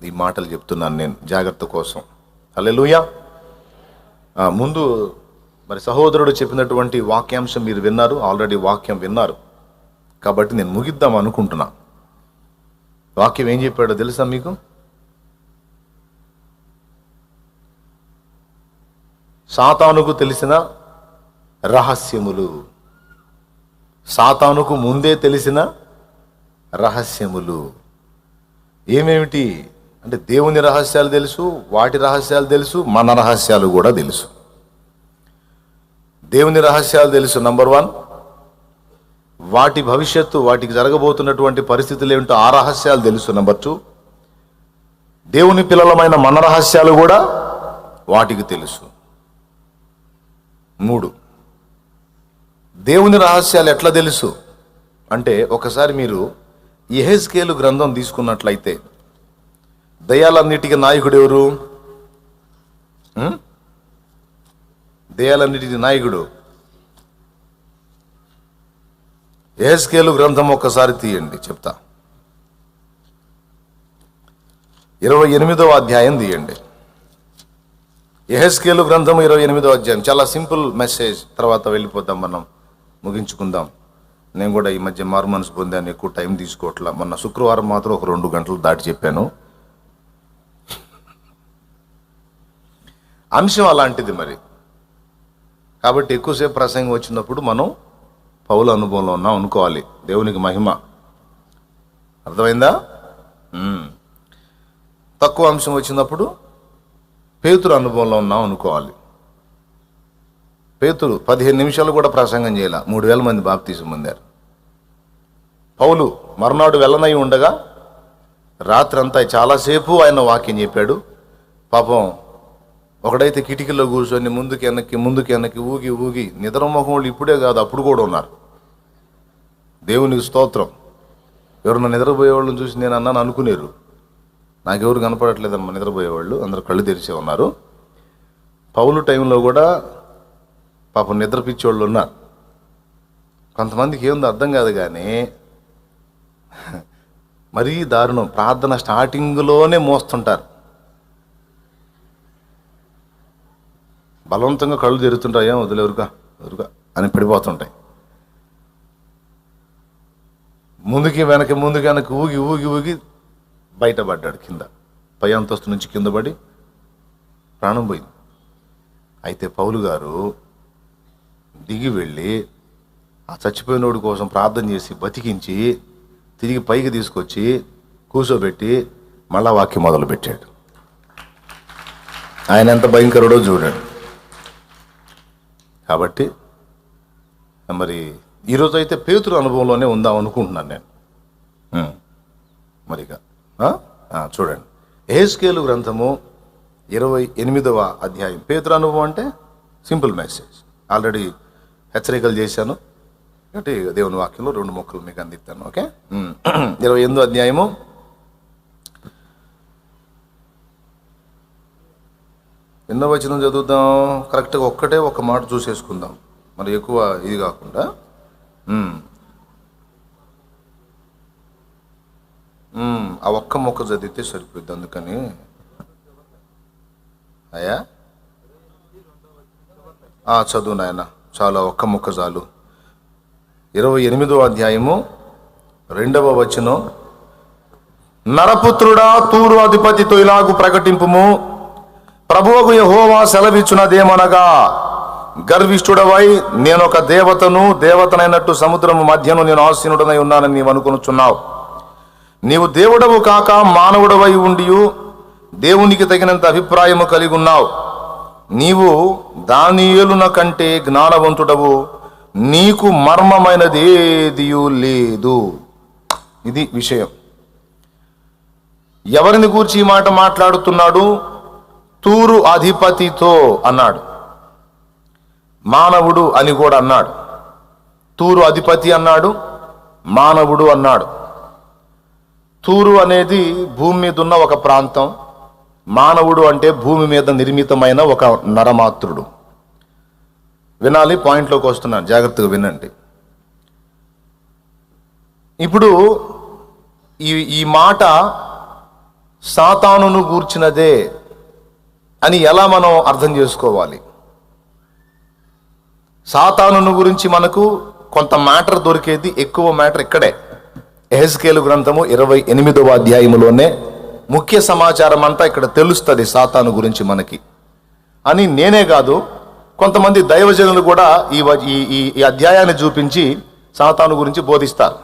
ఈ మాటలు చెప్తున్నాను నేను, జాగ్రత్త కోసం. హల్లెలూయా. ముందు మరి సహోదరుడు చెప్పినటువంటి వాక్యాంశం మీరు విన్నారు, ఆల్రెడీ వాక్యం విన్నారు. కాబట్టి నేను ముగిద్దాం అనుకుంటున్నా. వాక్యం ఏం చెప్పాడో తెలుసా మీకు? సాతానుకు తెలిసిన రహస్యములు, సాతానుకు ముందే తెలిసిన రహస్యములు ఏమేమిటి అంటే దేవుని రహస్యాలు తెలుసు, వాటి రహస్యాలు తెలుసు, మన రహస్యాలు కూడా తెలుసు. దేవుని రహస్యాలు తెలుసు నంబర్ 1. వాటి భవిష్యత్తు, వాటికి జరగబోతున్నటువంటి పరిస్థితులు ఏమిటో ఆ రహస్యాలు తెలుసు నంబర్ 2. దేవుని పిల్లలమైన మన రహస్యాలు కూడా వాటికి తెలుసు. 3. దేవుని రహస్యాలు ఎట్లా తెలుసు అంటే, ఒకసారి మీరు యెహెజ్కేలు గ్రంథం తీసుకున్నట్లయితే, దయ్యాలన్నిటికీ నాయకుడు ఎవరు? దయ్యాలన్నిటికీ నాయకుడు యెహెజ్కేలు గ్రంథం ఒక్కసారి తీయండి, చెప్తా. 28వ అధ్యాయం తీయండి. యెహెజ్కేలు గ్రంథం 28వ అధ్యాయం. చాలా సింపుల్ మెసేజ్, తర్వాత వెళ్ళిపోతాం, మనం ముగించుకుందాం. నేను కూడా ఈ మధ్య మారు మనసు పొందాను, ఎక్కువ టైం తీసుకోవట్లా. మొన్న శుక్రవారం మాత్రం ఒక 2 గంటలు దాటి చెప్పాను. అంశం అలాంటిది మరి. కాబట్టి ఎక్కువసేపు ప్రసంగం వచ్చినప్పుడు మనం పౌలు అనుభవంలో ఉన్నాం అనుకోవాలి. దేవునికి మహిమ. అర్థమైందా? తక్కువ అంశం వచ్చినప్పుడు పేతురు అనుభవంలో ఉన్నాం అనుకోవాలి. పేతురు 15 నిమిషాలు కూడా ప్రసంగం చేయాల, 3000 మంది బాప్తీసం పొందారు. పౌలు మర్నాడు వెళ్ళనై ఉండగా రాత్రంతా చాలాసేపు ఆయన వాక్యం చెప్పాడు. పాపం ఒకడైతే కిటికీలో కూర్చొని ముందుకు వెనక్కి ఊగి ఊగి నిద్రమోహం వాళ్ళు ఇప్పుడే కాదు, అప్పుడు కూడా ఉన్నారు. దేవునికి స్తోత్రం. ఎవరన్నా నిద్రపోయేవాళ్ళని చూసి నేను అన్నాను అనుకునేరు. నాకెవరు కనపడట్లేదమ్మా నిద్రపోయేవాళ్ళు, అందరూ కళ్ళు తెరిచే ఉన్నారు. పౌలు టైంలో కూడా పాపం నిద్రపిచ్చేవాళ్ళు ఉన్నారు. కొంతమందికి ఏముందో అర్థం కాదు, కానీ మరీ దారుణం. ప్రార్థన స్టార్టింగ్లోనే మోస్తుంటారు, బలవంతంగా కళ్ళు తెరుతుంటాయి, వదిలేరుగా అని పడిపోతుంటాయి. ముందుకి వెనక్కి ఊగి ఊగి ఊగి బయటపడ్డాడు కింద, పై అంతస్తు నుంచి కింద పడి ప్రాణం పోయింది. అయితే పౌలు గారు దిగి వెళ్ళి ఆ చచ్చిపోయినోడి కోసం ప్రార్థన చేసి బతికించి తిరిగి పైకి తీసుకొచ్చి కూర్చోబెట్టి మళ్ళా వాక్యం మొదలుపెట్టాడు. ఆయన ఎంత భయంకరుడో చూడండి. కాబట్టి మరి ఈరోజు అయితే పేతురు అనుభవంలోనే ఉందాం అనుకుంటున్నాను నేను. మరిగా చూడండి, యెహెజ్కేలు గ్రంథము 28వ అధ్యాయం. పేతురు అనుభవం అంటే సింపుల్ మెసేజ్, ఆల్రెడీ హెచ్చరికలు చేశాను. అంటే దేవుని వాక్యంలో 2 ముక్కలు మీకు అందిస్తాను. ఓకే, 28వ అధ్యాయము 8వ వచనం చదువుదాం. కరెక్ట్గా ఒక్కటే ఒక మాట చూసేసుకుందాం, మరి ఎక్కువ ఇది కాకుండా. ఆ ఒక్క మొక్క చదివితే సరిపోద్ది. అందుకని అయ్యా చదువు నాయన, చాలా ఒక్క మొక్క చాలు. 28వ అధ్యాయము 2వ వచనం. నరపుత్రుడా, తూరు అధిపతితో ఇలాగు ప్రకటింపుము, ప్రభువుకు యెహోవా సెలవిచ్చున్నదేమనగా, గర్విష్ఠుడవై నేనొక దేవతనైనట్టు సముద్రము మధ్యను నేను ఆసీనుడనై ఉన్నానని నీవు అనుకొనుచున్నావు. నీవు దేవుడవు కాక మానవుడవై ఉండియు దేవునికి తగినంత అభిప్రాయము కలిగి ఉన్నావు. నీవు దానియేలున కంటే జ్ఞానవంతుడవు, నీకు మర్మమైనది ఏదియూ లేదు. ఇది విషయం. ఎవరిని గూర్చి ఈ మాట మాట్లాడుతున్నాడు? తూరు అధిపతితో అన్నాడు. మానవుడు అని కూడా అన్నాడు. తూరు అధిపతి అన్నాడు, మానవుడు అన్నాడు. తూరు అనేది భూమి మీద ఉన్న ఒక ప్రాంతం. మానవుడు అంటే భూమి మీద నిర్మితమైన ఒక నరమాత్రుడు. వినాలి, పాయింట్లోకి వస్తున్నాను, జాగ్రత్తగా వినండి. ఇప్పుడు ఈ మాట సాతానును గూర్చినదే అని ఎలా మనం అర్థం చేసుకోవాలి? సాతానును గురించి మనకు కొంత మ్యాటర్ దొరికేది, ఎక్కువ మ్యాటర్ ఇక్కడే యెహెజ్కేలు గ్రంథము 28వ అధ్యాయములోనే ముఖ్య సమాచారం అంతా ఇక్కడ తెలుస్తుంది సాతాను గురించి మనకి అని. నేనే కాదు, కొంతమంది దైవజనులు కూడా ఈ అధ్యాయాన్ని చూపించి సాతాను గురించి బోధిస్తారు.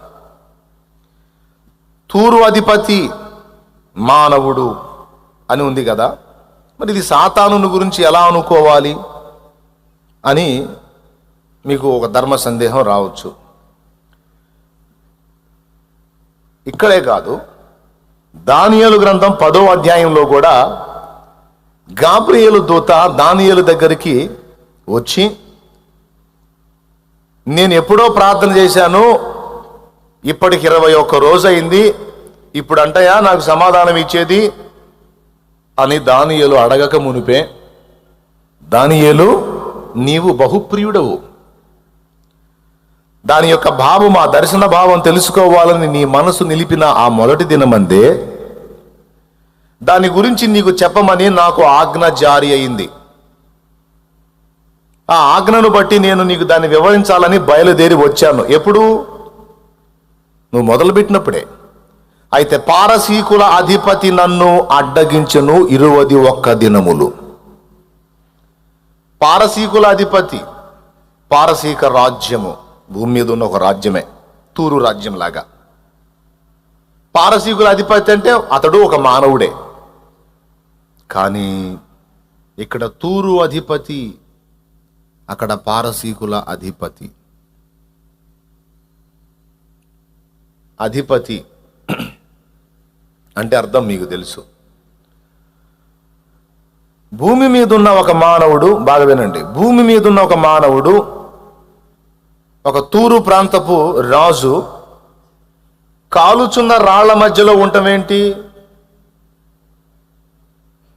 తూరు అధిపతి మానవుడు అని ఉంది కదా, మరి ఇది సాతాను గురించి ఎలా అనుకోవాలి అని మీకు ఒక ధర్మ సందేహం రావచ్చు. ఇక్కడే కాదు, దానియేలు గ్రంథం 10వ అధ్యాయంలో కూడా గాబ్రియేలు దూత దానియేలు దగ్గరికి వచ్చి, నేను ఎప్పుడో ప్రార్థన చేశాను, ఇప్పటికి 21 రోజు అయింది, ఇప్పుడు అంటయా నాకు సమాధానం ఇచ్చేది అని దానియేలు అడగక మునిపే, దానియేలు నీవు బహుప్రియుడవు, దాని యొక్క భావం, ఆ దర్శన భావం తెలుసుకోవాలని నీ మనసు నిలిపిన ఆ మొదటి దినమందే దాని గురించి నీకు చెప్పమని నాకు ఆజ్ఞ జారీ అయింది. ఆ ఆజ్ఞను బట్టి నేను నీకు దాన్ని వివరించాలని బయలుదేరి వచ్చాను. ఎప్పుడు? నువ్వు మొదలుపెట్టినప్పుడే. అయితే పారసీకుల అధిపతి నన్ను అడ్డగించెను 21 దినములు. పారసీకుల అధిపతి, పారసీక రాజ్యము భూమి మీద ఉన్న ఒక రాజ్యమే, తూరు రాజ్యం లాగా. పారసీకుల అధిపతి అంటే అతడు ఒక మానవుడే. కానీ ఇక్కడ తూరు అధిపతి, అక్కడ పారసీకుల అధిపతి. అధిపతి అంటే అర్థం మీకు తెలుసు. భూమి మీద ఉన్న ఒక మానవుడు, బాగా వినండి, భూమి మీద ఉన్న ఒక మానవుడు, ఒక తూరు ప్రాంతపు రాజు కాలుచున్న రాళ్ల మధ్యలో ఉండటమేంటి?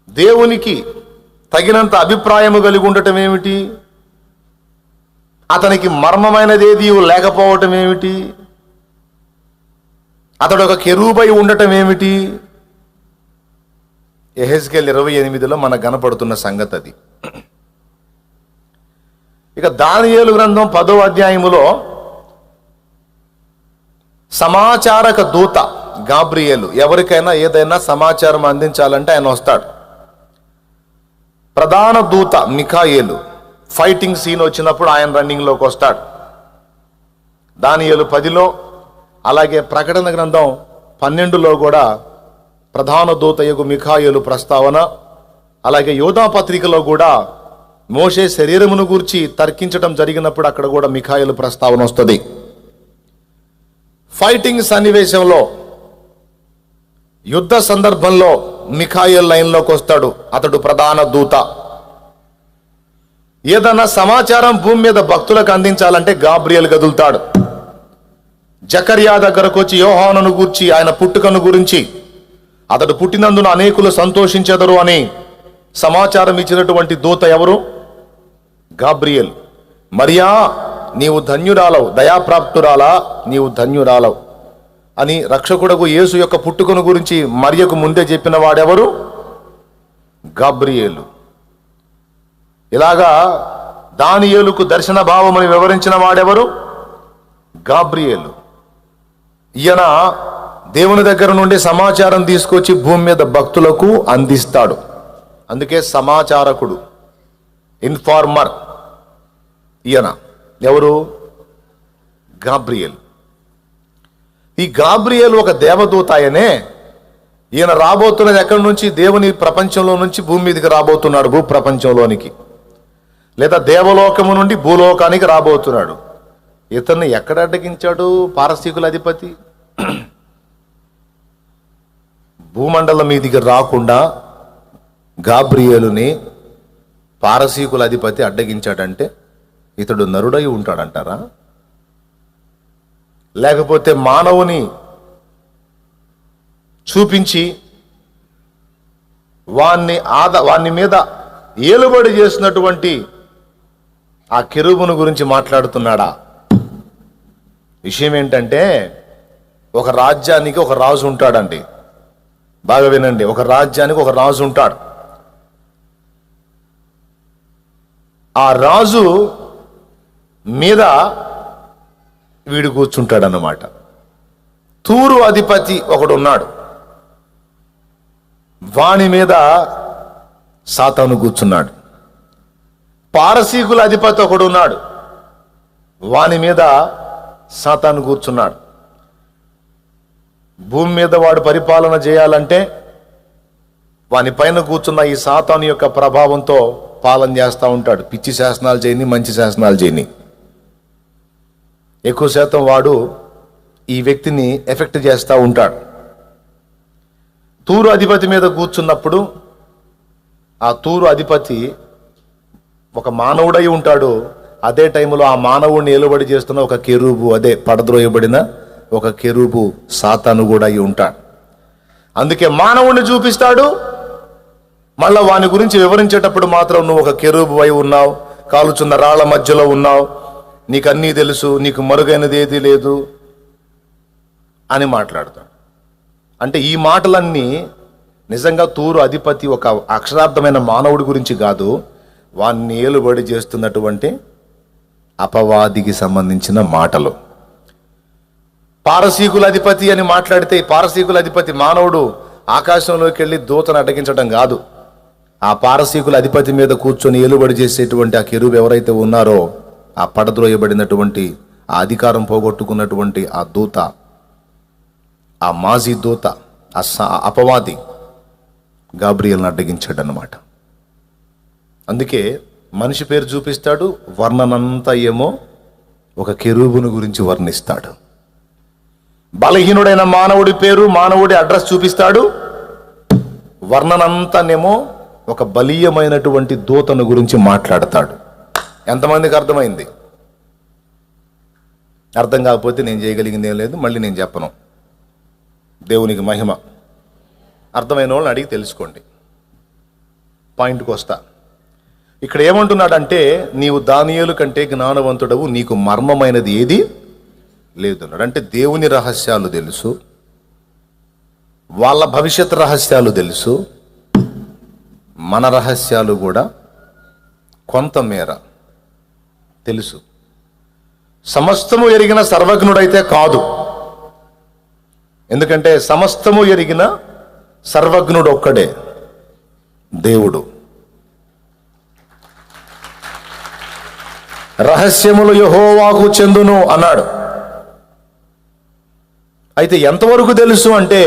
దేవునికి తగినంత అభిప్రాయము కలిగి ఉండటం ఏమిటి? అతనికి మర్మమైనదేది లేకపోవటం ఏమిటి? అతడు ఒక కెరూబై ఉండటం ఏమిటి? యెహెజ్కేలు 28లో మనకు కనపడుతున్న సంగతి అది. ఇక దానియేలు గ్రంథం 10వ అధ్యాయములో సమాచారక దూత గాబ్రియేలు, ఎవరికైనా ఏదైనా సమాచారం అందించాలంటే ఆయన వస్తాడు. ప్రధాన దూత మిఖాయేలు ఫైటింగ్ సీన్ వచ్చినప్పుడు ఆయన రన్నింగ్లోకి వస్తాడు. దానియేలు 10లో, అలాగే ప్రకటన గ్రంథం 12లో కూడా ప్రధాన దూత యగు మిఖాయేలు ప్రస్తావన, అలాగే యోధా పత్రికలో కూడా మోషే శరీరమును గూర్చి తర్కించడం జరిగినప్పుడు అక్కడ కూడా మిఖాయేలు ప్రస్తావన వస్తుంది. ఫైటింగ్ సన్నివేశంలో, యుద్ధ సందర్భంలో మిఖాయేల్ లైన్లోకి వస్తాడు. అతడు ప్రధాన దూత. ఏదన్నా సమాచారం భూమి మీద భక్తులకు అందించాలంటే గాబ్రియేలు కదులుతాడు. జకర్యా దగ్గరకు వచ్చి యోహానును గూర్చి, ఆయన పుట్టుకను గురించి, అతడు పుట్టినందున అనేకులు సంతోషించెదరు అని సమాచారం ఇచ్చినటువంటి దూత ఎవరు? గాబ్రియేల్. మరియా నీవు ధన్యురాలవు, దయాప్రాప్తురాలా నీవు ధన్యురాలవు అని రక్షకుడకు యేసు యొక్క పుట్టుకను గురించి మరియకు ముందే చెప్పిన వాడెవరు? గాబ్రియేలు. ఇలాగా దానియేలుకు దర్శన భావమని వివరించిన వాడెవరు? గాబ్రియేలు. ఈయన దేవుని దగ్గర నుండి సమాచారం తీసుకొచ్చి భూమి మీద భక్తులకు అందిస్తాడు. అందుకే సమాచారకుడు, ఇన్ఫార్మర్. ఈయన ఎవరు? గాబ్రియేల్. ఈ గాబ్రియేల్ ఒక దేవదూత. ఆయనే. ఈయన రాబోతున్నది ఎక్కడి నుంచి? దేవుని ప్రపంచంలో నుంచి భూమి మీదకి రాబోతున్నాడు, భూ ప్రపంచంలోనికి, లేదా దేవలోకము నుండి భూలోకానికి రాబోతున్నాడు. ఇతన్ని ఎక్కడ అడ్డగించాడు పారసీకుల అధిపతి? భూమండలం మీదికి రాకుండా గాబ్రియేలుని పారసీకుల అధిపతి అడ్డగించాడంటే ఇతడు నరుడై ఉంటాడంటారా? లేకపోతే మానవుని చూపించి వాని మీద ఏలుబడి చేసినటువంటి ఆ కెరూబును గురించి మాట్లాడుతున్నాడా? విషయం ఏంటంటే, ఒక రాజ్యానికి ఒక రాజు ఉంటాడండి. బాగా వినండి, ఒక రాజ్యానికి ఒక రాజు ఉంటాడు. ఆ రాజు మీద వీడు కూర్చుంటాడన్నమాట. తూరు అధిపతి ఒకడు ఉన్నాడు, వాని మీద సాతాను కూర్చున్నాడు. పారసీకుల అధిపతి ఒకడు ఉన్నాడు, వాని మీద సాతాను కూర్చున్నాడు. భూమి మీద వాడు పరిపాలన చేయాలంటే వాని పైన కూర్చున్న ఈ సాతాను యొక్క ప్రభావంతో పాలన చేస్తూ ఉంటాడు. పిచ్చి శాసనాలు చేయని, మంచి శాసనాలు చేయని. ఎక్కువ శాతం వాడు ఈ వ్యక్తిని ఎఫెక్ట్ చేస్తూ ఉంటాడు. తూరు అధిపతి మీద కూర్చున్నప్పుడు ఆ తూరు అధిపతి ఒక మానవుడై ఉంటాడు. అదే టైంలో ఆ మానవుడిని ఏలుబడి చేస్తున్న ఒక కెరూబు, అదే పడద్రోయబడిన ఒక కెరూబు సాతాను కూడా అయి ఉంటాడు. అందుకే మానవుడిని చూపిస్తాడు, మళ్ళా వాని గురించి వివరించేటప్పుడు మాత్రం నువ్వు ఒక కెరూబు అయి ఉన్నావు, కాలుచున్న రాళ్ల మధ్యలో ఉన్నావు, నీకు అన్నీ తెలుసు, నీకు మరుగైనది ఏదీ లేదు అని మాట్లాడతాడు. అంటే ఈ మాటలన్నీ నిజంగా తూరు అధిపతి ఒక అక్షరార్థమైన మానవుడి గురించి కాదు, వాన్ని ఏలుబడి చేస్తున్నటువంటి అపవాదికి సంబంధించిన మాటలు. పారసీకుల అధిపతి అని మాట్లాడితే, పారసీకుల అధిపతి మానవుడు ఆకాశంలోకి వెళ్ళి దూతను అడ్డగించడం కాదు. ఆ పారసీకుల అధిపతి మీద కూర్చొని ఏలుబడి చేసేటువంటి ఆ కెరూబు ఎవరైతే ఉన్నారో, ఆ పడద్రోయబడినటువంటి ఆ అధికారం పోగొట్టుకున్నటువంటి ఆ దూత, ఆ మాజీ దూత, అపవాది గాబ్రియల్ని అడ్డగించాడు అన్నమాట. అందుకే మనిషి పేరు చూపిస్తాడు, వర్ణనంతా ఏమో ఒక కెరూబును గురించి వర్ణిస్తాడు. బలహీనుడైన మానవుడి పేరు, మానవుడి అడ్రస్ చూపిస్తాడు, వర్ణనంతానేమో ఒక బలీయమైనటువంటి దూతను గురించి మాట్లాడతాడు. ఎంతమందికి అర్థమైంది? అర్థం కాకపోతే నేను చేయగలిగింది ఏం లేదు, మళ్ళీ నేను చెప్పను. దేవునికి మహిమ. అర్థమైన వాళ్ళని అడిగి తెలుసుకోండి. పాయింట్కి వస్తా. ఇక్కడ ఏమంటున్నాడంటే, నీవు దానియేలు కంటే జ్ఞానవంతుడవు, నీకు మర్మమైనది ఏది లేదు అన్నాడు. అంటే దేవుని రహస్యాలు తెలుసు, వాళ్ళ భవిష్యత్ రహస్యాలు తెలుసు, మన రహస్యాలు కూడా కొంతమేర తెలుసు. సమస్తము ఎరిగిన సర్వజ్ఞుడైతే కాదు, ఎందుకంటే సమస్తము ఎరిగిన సర్వజ్ఞుడు ఒక్కడే, దేవుడు. రహస్యములు యెహోవాకు చెందును అన్నాడు. అయితే ఎంతవరకు తెలుసు అంటే,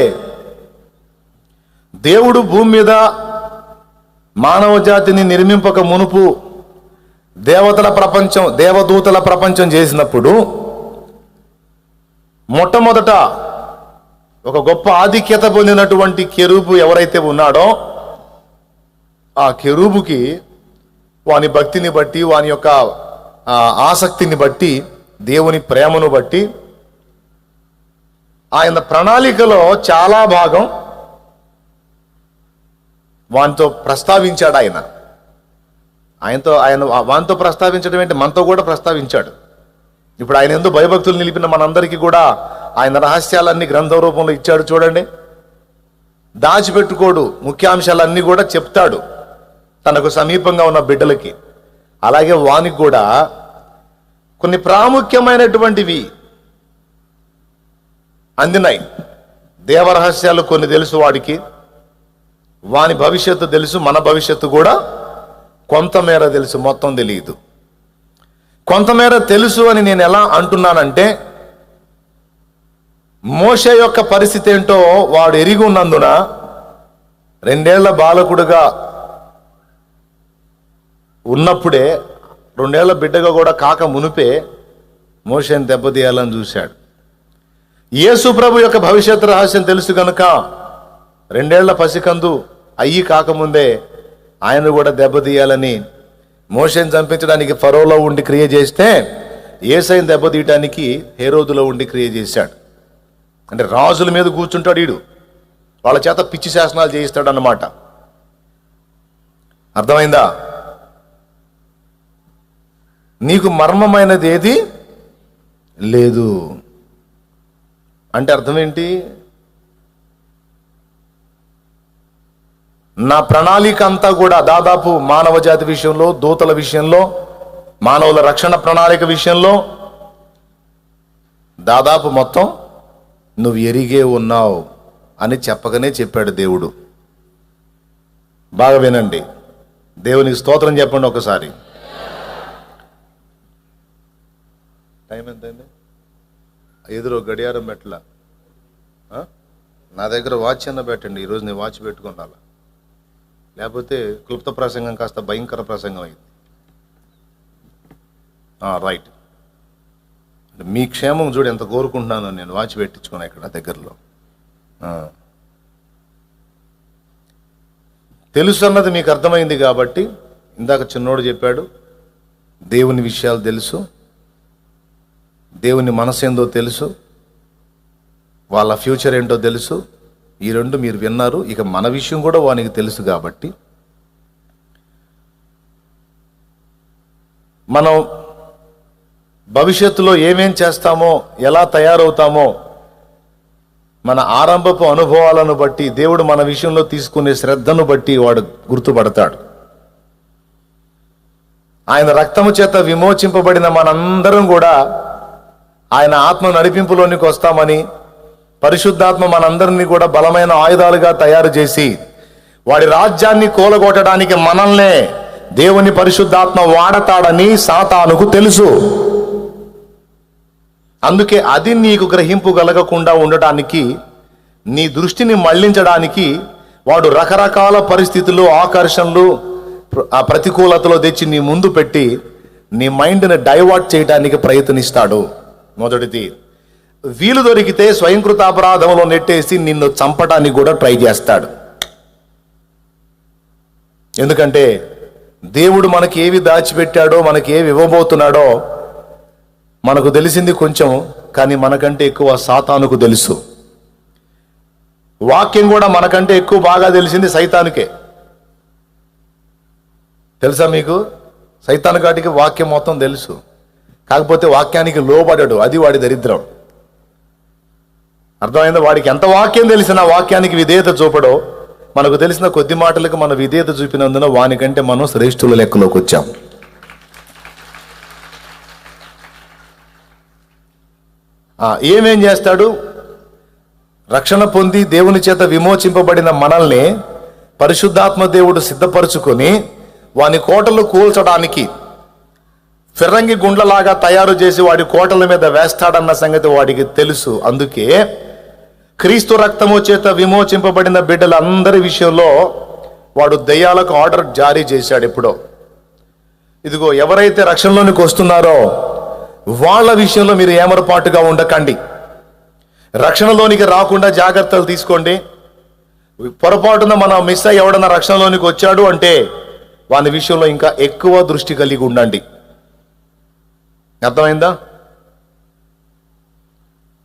దేవుడు భూమి మీద మానవ జాతిని నిర్మింపక మునుపు దేవదూతల ప్రపంచం చేసినప్పుడు మొట్టమొదట ఒక గొప్ప ఆధిక్యత పొందినటువంటి కెరూబు ఎవరైతే ఉన్నాడో, ఆ కెరూబుకి వాని భక్తిని బట్టి, వాని యొక్క ఆసక్తిని బట్టి, దేవుని ప్రేమను బట్టి ఆయన ప్రణాళికలో చాలా భాగం వానితో ప్రస్తావించాడు. వానితో ప్రస్తావించడం ఏంటి, మనతో కూడా ప్రస్తావించాడు. ఇప్పుడు ఆయన ఎందుకు భయభక్తులు నిలిపిన మనందరికీ కూడా ఆయన రహస్యాలన్నీ గ్రంథ రూపంలో ఇచ్చాడు. చూడండి, దాచిపెట్టుకోడు, ముఖ్యాంశాలన్నీ కూడా చెప్తాడు తనకు సమీపంగా ఉన్న బిడ్డలకి. అలాగే వానికి కూడా కొన్ని ప్రాముఖ్యమైనటువంటివి అందినాయి. దేవరహస్యాలు కొన్ని తెలుసు వాడికి, వాని భవిష్యత్తు తెలుసు, మన భవిష్యత్తు కూడా కొంతమేర తెలుసు, మొత్తం తెలియదు. కొంతమేర తెలుసు అని నేను ఎలా అంటున్నానంటే, మోషే యొక్క పరిస్థితి ఏంటో వాడు ఎరిగి ఉన్నందున 2 ఏళ్ల బాలకుడుగా ఉన్నప్పుడే, 2 ఏళ్ల బిడ్డగా కూడా కాక మునిపే మోషేని దెబ్బతీయాలని చూశాడు. యేసు ప్రభు యొక్క భవిష్యత్ రహస్యం తెలుసు కనుక 2 ఏళ్ల పసికందు అయ్యి కాకముందే ఆయన కూడా దెబ్బతీయాలని, మోషేని చంపించడానికి ఫరోలో ఉండి క్రియ చేస్తే యేసయ్యని దెబ్బతీయటానికి హేరోదులో ఉండి క్రియ చేశాడు. అంటే రాజుల మీద కూర్చుంటాడు వీడు, వాళ్ళ చేత పిచ్చి శాసనాలు చేయిస్తాడు అన్నమాట. అర్థమైందా? నీకు మర్మమైనది ఏది లేదు అంటే అర్థం ఏంటి? నా ప్రణాళిక అంతా కూడా దాదాపు మానవ జాతి విషయంలో, దూతల విషయంలో, మానవుల రక్షణ ప్రణాళిక విషయంలో దాదాపు మొత్తం నువ్వు ఎరిగే ఉన్నావు అని చెప్పగానే చెప్పాడు దేవుడు. బాగా వినండి, దేవునికి స్తోత్రం చెప్పండి ఒకసారి. టైం ఎంతండి? ఎదురు గడియారం పెట్టలా? నా దగ్గర వాచ్ అన్న పెట్టండి. ఈరోజు నేను వాచ్ పెట్టుకున్నాను, లేకపోతే క్లుప్త ప్రసంగం కాస్త భయంకర ప్రసంగం అయింది. రైట్, మీ క్షేమం చూడు ఎంత కోరుకుంటున్నాను నేను. వాచ్ పెట్టించుకున్నా ఇక్కడ దగ్గరలో. తెలుసు అన్నది మీకు అర్థమైంది కాబట్టి ఇందాక చిన్నోడు చెప్పాడు, దేవుని విషయాలు తెలుసు, దేవుని మనసు ఏందో తెలుసు, వాళ్ళ ఫ్యూచర్ ఏంటో తెలుసు. ఈ రెండు మీరు విన్నారు. ఇక మన విషయం కూడా వానికి తెలుసు కాబట్టి మనం భవిష్యత్తులో ఏమేం చేస్తామో, ఎలా తయారవుతామో మన ఆరంభపు అనుభవాలను బట్టి, దేవుడు మన విషయంలో తీసుకునే శ్రద్ధను బట్టి వాడు గుర్తుపడతాడు. ఆయన రక్తము చేత విమోచింపబడిన మనందరం కూడా ఆయన ఆత్మ నడిపింపులోనికి వస్తామని, పరిశుద్ధాత్మ మనందరినీ కూడా బలమైన ఆయుధాలుగా తయారు చేసి వాడి రాజ్యాన్ని కూలగొట్టడానికి మనల్నే దేవుని పరిశుద్ధాత్మ వాడతాడని సాతానుకు తెలుసు. అందుకే అది నీకు గ్రహింపు కలగకుండా ఉండటానికి, నీ దృష్టిని మళ్లించడానికి వాడు రకరకాల పరిస్థితులు, ఆకర్షణలు, ఆ ప్రతికూలతలో తెచ్చి నీ ముందు పెట్టి నీ మైండ్ని డైవర్ట్ చేయడానికి ప్రయత్నిస్తాడు. మొదటిది, వీలు దొరికితే స్వయంకృత అపరాధంలో నెట్టేసి నిన్ను చంపడానికి కూడా ట్రై చేస్తాడు. ఎందుకంటే దేవుడు మనకి ఏవి దాచిపెట్టాడో, మనకి ఏవి ఇవ్వబోతున్నాడో మనకు తెలిసింది కొంచెం, కానీ మనకంటే ఎక్కువ సాతానుకు తెలుసు. వాక్యం కూడా మనకంటే ఎక్కువ బాగా తెలిసింది సైతానుకే. తెలుసా మీకు? సైతాను గాడికి వాక్యం మొత్తం తెలుసు, కాకపోతే వాక్యానికి లోబడడు. అది వాడి దరిద్రం. అర్థమైందా? వాడికి ఎంత వాక్యం తెలిసినా వాక్యానికి విధేయత చూపడో. మనకు తెలిసిన కొద్ది మాటలకు మన విధేయత చూపినందున వానికంటే మనం శ్రేష్ఠుల లెక్కలోకి వచ్చాం. ఏమేం చేస్తాడు? రక్షణ పొంది దేవుని చేత విమోచింపబడిన మనల్ని పరిశుద్ధాత్మ దేవుడు సిద్ధపరచుకొని వాని కోటలు కూల్చడానికి ఫిరంగి గుండ్లలాగా తయారు చేసి వాడి కోటల మీద వేస్తాడన్న సంగతి వాడికి తెలుసు. అందుకే క్రీస్తు రక్తము చేత విమోచింపబడిన బిడ్డలందరి విషయంలో వాడు దయ్యాలకు ఆర్డర్ జారీ చేశాడు. ఎప్పుడో, ఇదిగో ఎవరైతే రక్షణలోనికి వస్తున్నారో వాళ్ళ విషయంలో మీరు ఏమరపాటుగా ఉండకండి, రక్షణలోనికి రాకుండా జాగ్రత్తలు తీసుకోండి. పొరపాటున మనం మిస్ అయ్యి ఎవడన్నా రక్షణలోనికి వచ్చాడు అంటే వాని విషయంలో ఇంకా ఎక్కువ దృష్టి కలిగి ఉండండి. అర్థమైందా?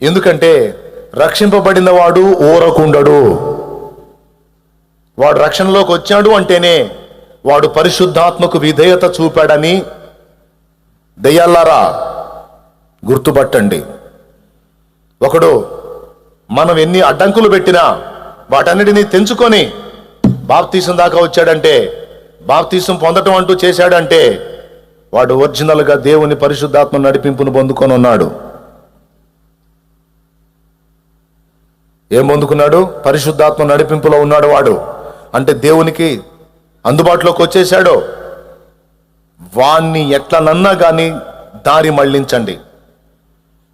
ఎందుకంటే రక్షింపబడిన వాడు ఊరకుండడు. వాడు రక్షణలోకి వచ్చాడు అంటేనే వాడు పరిశుద్ధాత్మకు విధేయత చూపాడని దయ్యాలారా గుర్తుపట్టండి. ఒకడు మనం ఎన్ని అడ్డంకులు పెట్టినా వాటన్నిటినీ తెంచుకొని బాప్తీసం దాకా వచ్చాడంటే, బాప్తీసం పొందటం అంటూ చేశాడంటే వాడు ఒరిజినల్గా దేవుని పరిశుద్ధాత్మ నడిపింపును పొందుకొని ఉన్నాడు. ఏం పొందుకున్నాడు? పరిశుద్ధాత్మ నడిపింపులో ఉన్నాడు వాడు. అంటే దేవునికి అందుబాటులోకి వచ్చేశాడు. వాణ్ణి ఎట్లనన్నా కానీ దారి మళ్లించండి.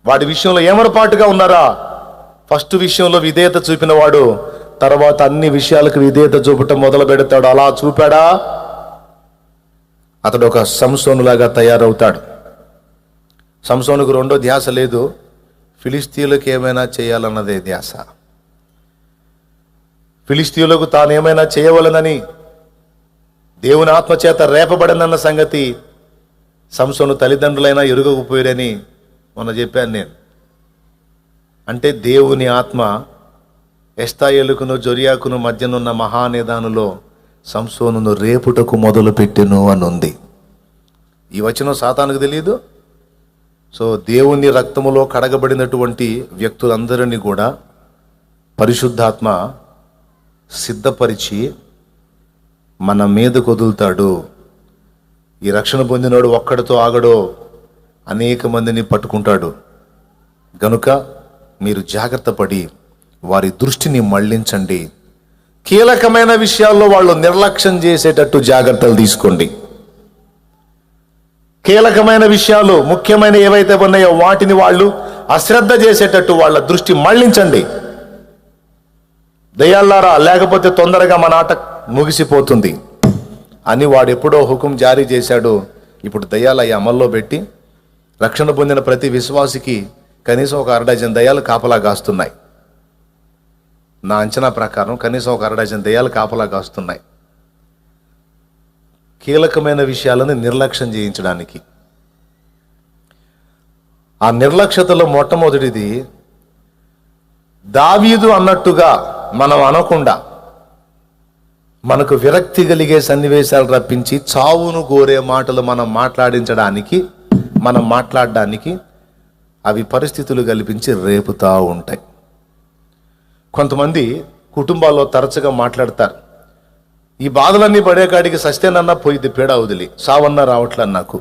వాడి విషయంలో ఏమరపాటుగా ఉన్నారా? ఫస్ట్ విషయంలో విధేయత చూపిన వాడు తర్వాత అన్ని విషయాలకు విధేయత చూపటం మొదలు పెడతాడు. అలా చూపాడా అతడు ఒక సంసోనులాగా తయారవుతాడు. సంసోనుకు రెండో ధ్యాస లేదు, ఫిలిస్తీయులకు ఏమైనా చేయాలన్నదే ధ్యాస. ఫిలిస్తీయులకు తాను ఏమైనా చేయవలనని దేవుని ఆత్మచేత రేపబడనన్న సంగతి సంసోను తల్లిదండ్రులైనా ఎరుగకపోయారని మొన్న చెప్పాను నేను. అంటే దేవుని ఆత్మ ఎస్తాయేలుకును జొరియాకును మధ్యనున్న మహానిదానులో సంసోనును రేపుటకు మొదలు పెట్టెను అని ఉంది. ఈ వచనం సాతానుకు తెలియదు. సో దేవుని రక్తములో కడగబడినటువంటి వ్యక్తులందరినీ కూడా పరిశుద్ధాత్మ సిద్ధపరిచి మన మీదకు వదులుతాడు. ఈ రక్షణ పొందినోడు ఒక్కడితో ఆగడో, అనేక మందిని పట్టుకుంటాడు. గనుక మీరు జాగ్రత్త పడి వారి దృష్టిని మళ్లించండి. కీలకమైన విషయాల్లో వాళ్ళు నిర్లక్ష్యం చేసేటట్టు జాగ్రత్తలు తీసుకోండి. కీలకమైన విషయాలు, ముఖ్యమైన ఏవైతే ఉన్నాయో వాటిని వాళ్ళు అశ్రద్ధ చేసేటట్టు వాళ్ళ దృష్టి మళ్లించండి. దయ్యాలారా, లేకపోతే తొందరగా మన ఆట ముగిసిపోతుంది అని వాడు ఎప్పుడో హుకుం జారీ చేశాడు. ఇప్పుడు దయ్యాలు అవి అమల్లో పెట్టి రక్షణ పొందిన ప్రతి విశ్వాసికి కనీసం ఒక 1/2 డజన్ దయ్యాలు కాపలా కాస్తున్నాయి. నా అంచనా ప్రకారం కనీసం ఒక 1/2 డజన్ దయ్యాలు కాపలా కాస్తున్నాయి. కీలకమైన విషయాలను నిర్లక్ష్యం చేయించడానికి. ఆ నిర్లక్ష్యతలో మొట్టమొదటిది, దావీదు అన్నట్టుగా మనం అనకుండా మనకు విరక్తి కలిగే సన్నివేశాలు రప్పించి చావును కోరే మాటలు మనం మాట్లాడడానికి అవి పరిస్థితులు కల్పించి రేపుతా ఉంటాయి. కొంతమంది కుటుంబాల్లో తరచుగా మాట్లాడతారు, ఈ బాధలన్నీ పడేకాడికి సస్తేనన్నా పోయిద్ది పేడ వదిలి, చావన్నా రావట్లా నాకు,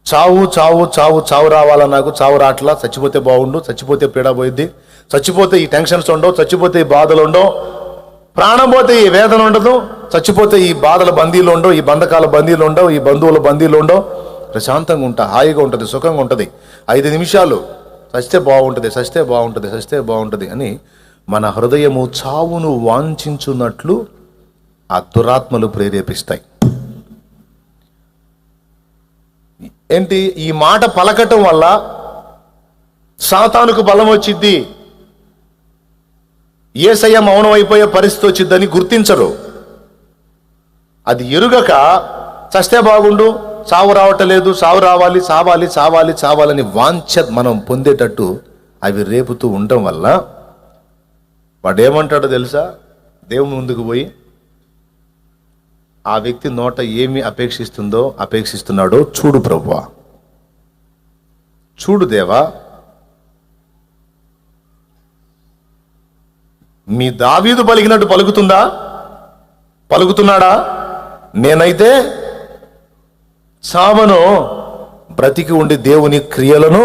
చావు చావు చావు చావు రావాలా నాకు, చావు రావట్లా, చచ్చిపోతే బాగుండు, చచ్చిపోతే పీడ పోయిద్ది, చచ్చిపోతే ఈ టెన్షన్స్ ఉండవు, చచ్చిపోతే ఈ బాధలు ఉండవు, ప్రాణం పోతే ఈ వేదన ఉండదు, చచ్చిపోతే ఈ బాధల బందీలు ఉండవు, ఈ బంధకాల బందీలు ఉండవు, ఈ బంధువుల బందీలు ఉండవు, ప్రశాంతంగా ఉంటా, హాయిగా ఉంటుంది, సుఖంగా ఉంటుంది, 5 నిమిషాలు చస్తే బాగుంటుంది, చస్తే బాగుంటుంది, చస్తే బాగుంటుంది అని మన హృదయము చావును వాంఛించున్నట్లు ఆ దురాత్మలు ప్రేరేపిస్తాయి. ఏంటి, ఈ మాట పలకటం వల్ల సాతానుకు బలం వచ్చిద్ది, యేసయ్య మౌనం అయిపోయే పరిస్థితి వచ్చిద్దని గుర్తించరు. అది ఎరుగక చస్తే బాగుండు, చావు రావటలేదు, చావు రావాలి, చావాలి చావాలి చావాలని వాంఛ మనం పొందేటట్టు అవి రేపుతూ ఉండటం వల్ల వాడేమంటాడో తెలుసా? దేవుని ముందుకు పోయి ఆ వ్యక్తి నోట ఏమి అపేక్షిస్తున్నాడో చూడు ప్రభువా, చూడు దేవా, మీ దావీదు పలికినట్టు పలుకుతున్నాడా? నేనైతే చావను, బ్రతికి ఉండి దేవుని క్రియలను.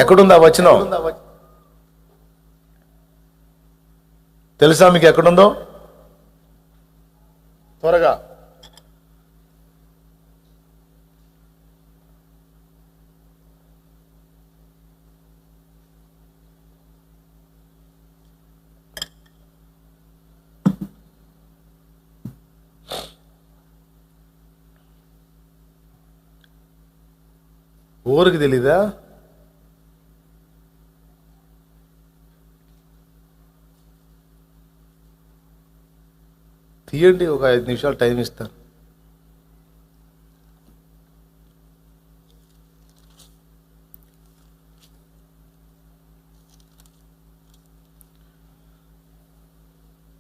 ఎక్కడుందా వచనం? తెలుసా మీకు ఎక్కడుందో? త్వరగా ఊరికి తెలీదా? తీయండి, ఒక 5 నిమిషాలు టైం ఇస్తాను.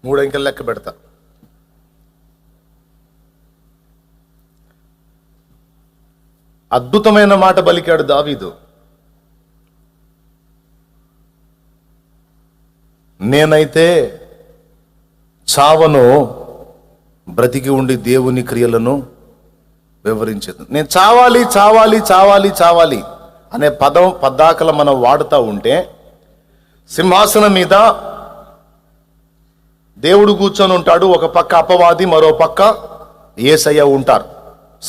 మూడు అంకెలు లెక్క పెడతా. అద్భుతమైన మాట పలికాడు దావీదు. నేనైతే చావను, బ్రతికి ఉండి దేవుని క్రియలను వివరించేది. నేను చావాలి చావాలి చావాలి చావాలి అనే పదాకలు మనం వాడుతూ ఉంటే సింహాసనం మీద దేవుడు కూర్చొని ఉంటాడు, ఒక పక్క అపవాది, మరో పక్క యేసయ్య ఉంటారు.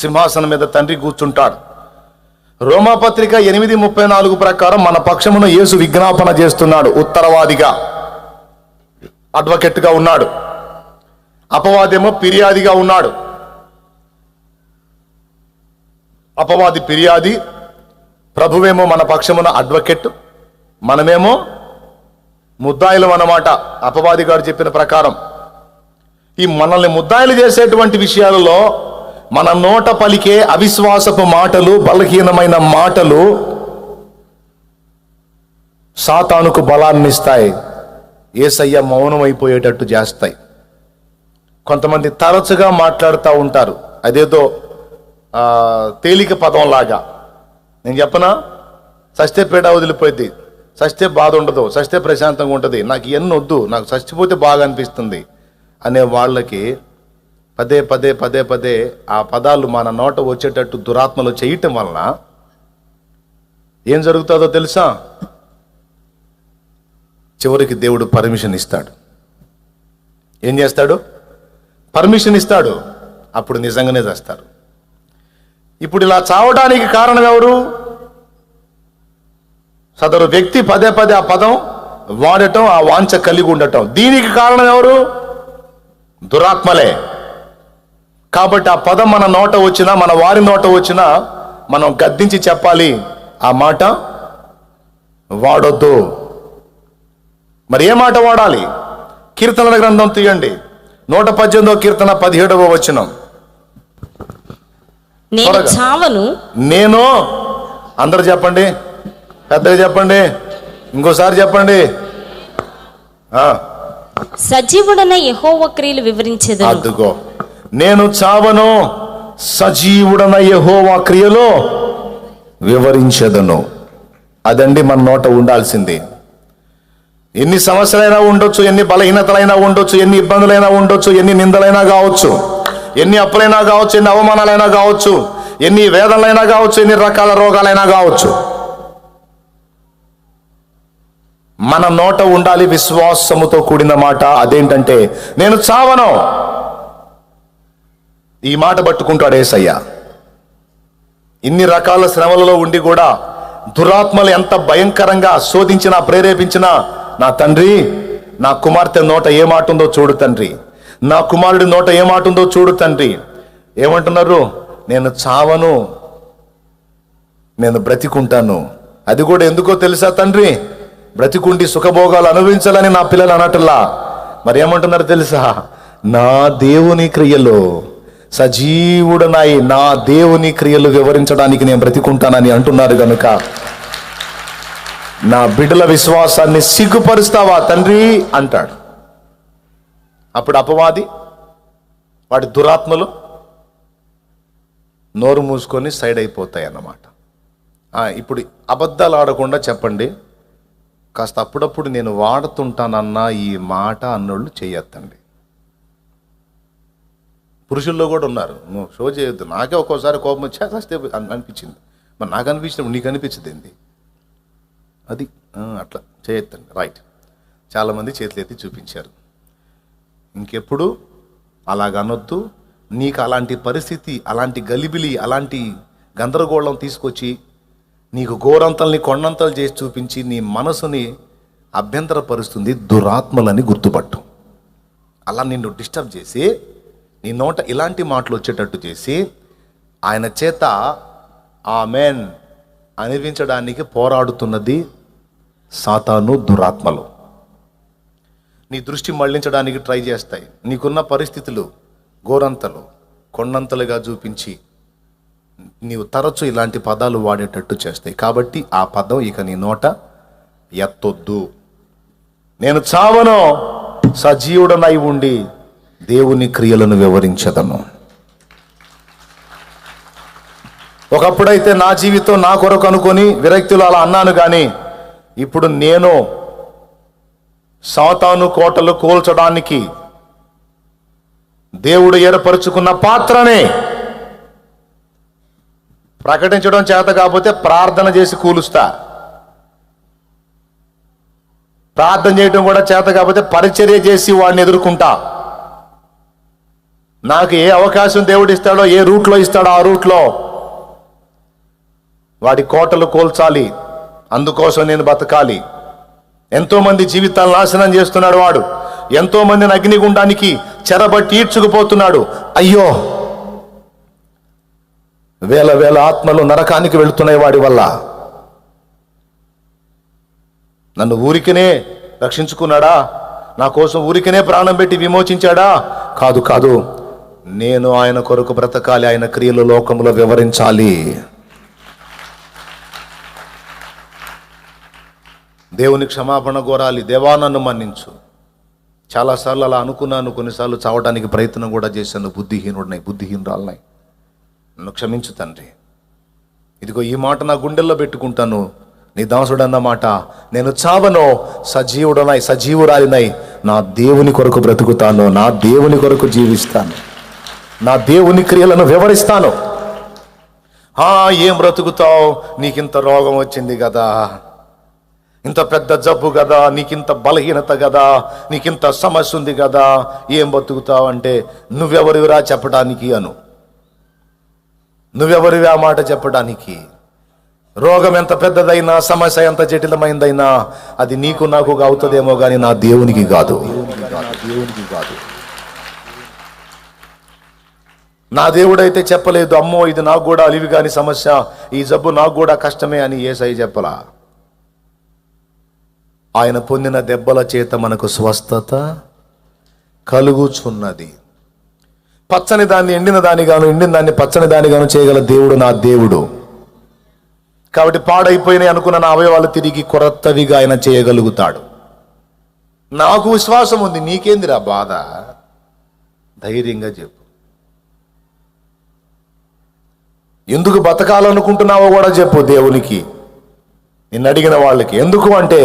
సింహాసనం మీద తండ్రి కూర్చుంటాడు. రోమాపత్రిక 8:34 ప్రకారం మన పక్షమును యేసు విజ్ఞాపన చేస్తున్నాడు. ఉత్తరవాదిగా, అడ్వకేట్గా ఉన్నాడు. అపవాదేమో ఫిర్యాదిగా ఉన్నాడు. అపవాది ఫిర్యాది, ప్రభువేమో మన పక్షమున అడ్వకేట్, మనమేమో ముద్దాయిలం అన్నమాట. అపవాది గారు చెప్పిన ప్రకారం ఈ మనల్ని ముద్దాయిలు చేసేటువంటి విషయాలలో మన నోట పలికే అవిశ్వాసపు మాటలు, బలహీనమైన మాటలు సాతానుకు బలాన్ని ఇస్తాయి. యేసయ్య మౌనం అయిపోయేటట్టు చేస్తాయి. కొంతమంది తరచుగా మాట్లాడుతూ ఉంటారు, అదేదో తేలిక పదంలాగా. నేను చెప్పనా, సస్తే పీడ వదిలిపోయింది, సస్తే బాధ ఉండదు, సస్తే ప్రశాంతంగా ఉంటుంది, నాకు ఇవన్నీ వద్దు, నాకు చచ్చిపోతే బాగా అనిపిస్తుంది అనే వాళ్ళకి పదే పదే పదే పదే ఆ పదాలు మన నోట వచ్చేటట్టు దురాత్మలు చేయటం వలన ఏం జరుగుతుందో తెలుసా? చివరికి దేవుడు పర్మిషన్ ఇస్తాడు. ఏం చేస్తాడు? పర్మిషన్ ఇస్తాడు. అప్పుడు నిజంగానే చేస్తారు. ఇప్పుడు ఇలా చావడానికి కారణం ఎవరు? సదరు వ్యక్తి పదే పదే ఆ పదం వాడటం, ఆ వాంఛ కలిగి ఉండటం. దీనికి కారణం ఎవరు? దురాత్మలే. కాబట్టి ఆ పదం మన నోట వచ్చినా, మన వారి నోట వచ్చినా మనం గద్దించి చెప్పాలి, ఆ మాట వాడొద్దు. మరి ఏ మాట వాడాలి? కీర్తనల గ్రంథం తీయండి, 118వ కీర్తన 17వ వచనం. నేను అందరు చెప్పండి, పెద్దగా చెప్పండి, ఇంకోసారి చెప్పండి. సజీవుడైన యెహోవా క్రియలు వివరించెదను. అదుగో, నేను చావను, సజీవుడైన యెహోవా క్రియలు వివరించెదను. అదండి మన నోట ఉండాల్సింది. ఎన్ని సమస్యలైనా ఉండొచ్చు, ఎన్ని బలహీనతలైనా ఉండొచ్చు, ఎన్ని ఇబ్బందులైనా ఉండొచ్చు, ఎన్ని నిందలైనా కావచ్చు, ఎన్ని అప్పులైనా కావచ్చు, ఎన్ని అవమానాలైనా కావచ్చు, ఎన్ని వేదనలైనా కావచ్చు, ఎన్ని రకాల రోగాలైనా కావచ్చు, మన నోట ఉండాలి విశ్వాసముతో కూడిన మాట. అదేంటంటే, నేను చావను. ఈ మాట పట్టుకుంటాడు యేసయ్య. ఇన్ని రకాల శ్రమలలో ఉండి కూడా దురాత్మలు ఎంత భయంకరంగా శోధించినా, ప్రేరేపించినా, నా తండ్రి, నా కుమార్తె నోట ఏ మాట ఉందో చూడు తండ్రి, నా కుమారుడి నోట ఏ మాట ఉందో చూడు తండ్రి. ఏమంటున్నారు? నేను చావను, నేను బ్రతికుంటాను. అది కూడా ఎందుకో తెలుసా తండ్రి? బ్రతికుండి సుఖభోగాలు అనుభవించాలని నా పిల్లలు అనటల్లా. మరి ఏమంటున్నారు తెలుసా? నా దేవుని క్రియలు, సజీవుడనై నా దేవుని క్రియలు వివరించడానికి నేను బ్రతికుంటానని అంటున్నారు. కనుక నా బిడ్డల విశ్వాసాన్ని సిగ్గుపరుస్తావా తండ్రి అంటాడు. అప్పుడు అపవాది, వాడి దురాత్మలు నోరు మూసుకొని సైడ్ అయిపోతాయి అన్నమాట. ఇప్పుడు అబద్ధాలు ఆడకుండా చెప్పండి, కాస్త అప్పుడప్పుడు నేను వాడుతుంటానన్న ఈ మాట అన్నోళ్ళు చేయొద్దండి. పురుషుల్లో కూడా ఉన్నారు, నువ్వు షో చేయొద్దు. నాకే ఒక్కోసారి కోపం వచ్చా వస్తే అనిపించింది, మరి నాకు అనిపించినప్పుడు నీకు అనిపించింది ఏంది? అది అట్లా చేయొద్దండి. రైట్, చాలామంది చేతులు ఎత్తి చూపించారు. ఇంకెప్పుడు అలాగనొద్దు. నీకు అలాంటి పరిస్థితి, అలాంటి గలిబిలి, అలాంటి గందరగోళం తీసుకొచ్చి నీకు గోరంతల్ని కొండంతలు చేసి చూపించి నీ మనసుని అభ్యంతరపరుస్తుంది దురాత్మలని గుర్తుపట్టు. అలా నిన్ను డిస్టర్బ్ చేసి నీ నోట ఇలాంటి మాటలు వచ్చేటట్టు చేసి ఆయన చేత ఆమెన్ అనిపించడానికి పోరాడుతున్నది సాతాను, దురాత్మలు. నీ దృష్టి మళ్లించడానికి ట్రై చేస్తాయి. నీకున్న పరిస్థితులు గోరంతలు కొండంతలుగా చూపించి నీవు తరచు ఇలాంటి పదాలు వాడేటట్టు చేస్తాయి. కాబట్టి ఆ పదం ఇక నీ నోట ఎత్తొద్దు. నేను చావను, సజీవుడనై ఉండి దేవుని క్రియలను వివరించదను. ఒకప్పుడైతే నా జీవితం నా కొరకు అనుకొని విరక్తులు అలా అన్నాను, కానీ ఇప్పుడు నేను సాతాను కోటలు కూల్చడానికి దేవుడు ఏర్పరచుకున్న పాత్రనే. ప్రకటించడం చేత కాకపోతే ప్రార్థన చేసి కూలుస్తా, ప్రార్థన చేయడం కూడా చేత కాకపోతే పరిచర్య చేసి వాడిని ఎదుర్కొంటా. నాకు ఏ అవకాశం దేవుడు ఇస్తాడో, ఏ రూట్లో ఇస్తాడో ఆ రూట్లో వాడి కోటలు కోల్చాలి. అందుకోసం నేను బతకాలి. ఎంతో మంది జీవితాలను నాశనం చేస్తున్నాడు వాడు. ఎంతో మందిని అగ్నిగుండానికి చెరబట్టి ఈడ్చుకుపోతున్నాడు. అయ్యో, వేల వేల ఆత్మలు నరకానికి వెళుతున్నాయి వాడి వల్ల. నన్ను ఊరికనే రక్షించుకున్నాడా? నా కోసం ఊరికనే ప్రాణం పెట్టి విమోచించాడా? కాదు కాదు, నేను ఆయన కొరకు బ్రతకాలి, ఆయన క్రియలు లోకములో వివరించాలి. దేవుని క్షమాపణ కోరాలి. దేవా నన్ను మన్నించు. చాలాసార్లు అలా అనుకున్నాను, కొన్నిసార్లు చావడానికి ప్రయత్నం కూడా చేశాను. బుద్ధిహీనురాలున్నాయి, నన్ను క్షమించు తండ్రి. ఇదిగో ఈ మాట నా గుండెల్లో పెట్టుకుంటాను. నీ దాసుడన్న మాట, నేను చావను, సజీవురాలినై నా దేవుని కొరకు బ్రతుకుతాను, నా దేవుని కొరకు జీవిస్తాను, నా దేవుని క్రియలను వివరిస్తాను. ఏం బ్రతుకుతావు, నీకింత రోగం వచ్చింది కదా, ఇంత పెద్ద జబ్బు కదా, నీకింత బలహీనత కదా, నీకింత సమస్య ఉంది కదా, ఏం బతుకుతావు అంటే, నువ్వెవరివిరా చెప్పడానికి అను. నువ్వెవరివి ఆ మాట చెప్పడానికి? రోగం ఎంత పెద్దదైనా, సమస్య ఎంత జటిలమైందైనా అది నీకు నాకు అవుతుందేమో కానీ నా దేవునికి కాదు. నా దేవుడైతే చెప్పలేదు, అమ్మో ఇది నాకు కూడా అలివి కాని సమస్య, ఈ జబ్బు నాకు కూడా కష్టమే అని యేసయ్య చెప్పలా. ఆయన పొందిన దెబ్బల చేత మనకు స్వస్థత కలుగుచున్నది. పచ్చని దాన్ని ఎండిన దానిగాను, ఎండిన దాన్ని పచ్చని దానిగాను చేయగల దేవుడు నా దేవుడు. కాబట్టి పాడైపోయినాయి అనుకున్న నా అవయవాలు తిరిగి కొరతవిగా ఆయన చేయగలుగుతాడు. నాకు విశ్వాసం ఉంది, నీకేందిరా బాధ? ధైర్యంగా చెప్పు. ఎందుకు బతకాలనుకుంటున్నావో కూడా చెప్పు దేవునికి, నిన్ను అడిగిన వాళ్ళకి. ఎందుకు అంటే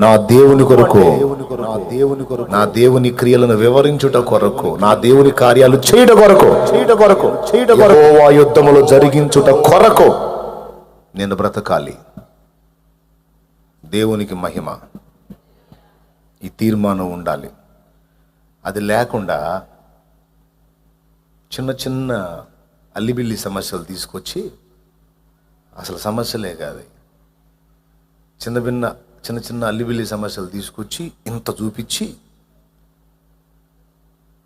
నా దేవుని కొరకు, నా దేవుని క్రియలను వివరించుట కొరకు, నా దేవుని కార్యాలు చేయట కొరకు, యెహోవా యుద్ధములు జరిగించుట కొరకు నేను బ్రతకాలి. దేవునికి మహిమ. ఈ తీర్మానం ఉండాలి. అది లేకుండా చిన్న చిన్న అల్లిబిల్లి సమస్యలు తీసుకొచ్చి, అసలు సమస్యలే కాదు, చిన్న చిన్న అల్లిబిల్లి సమస్యలు తీసుకొచ్చి ఇంత చూపించి,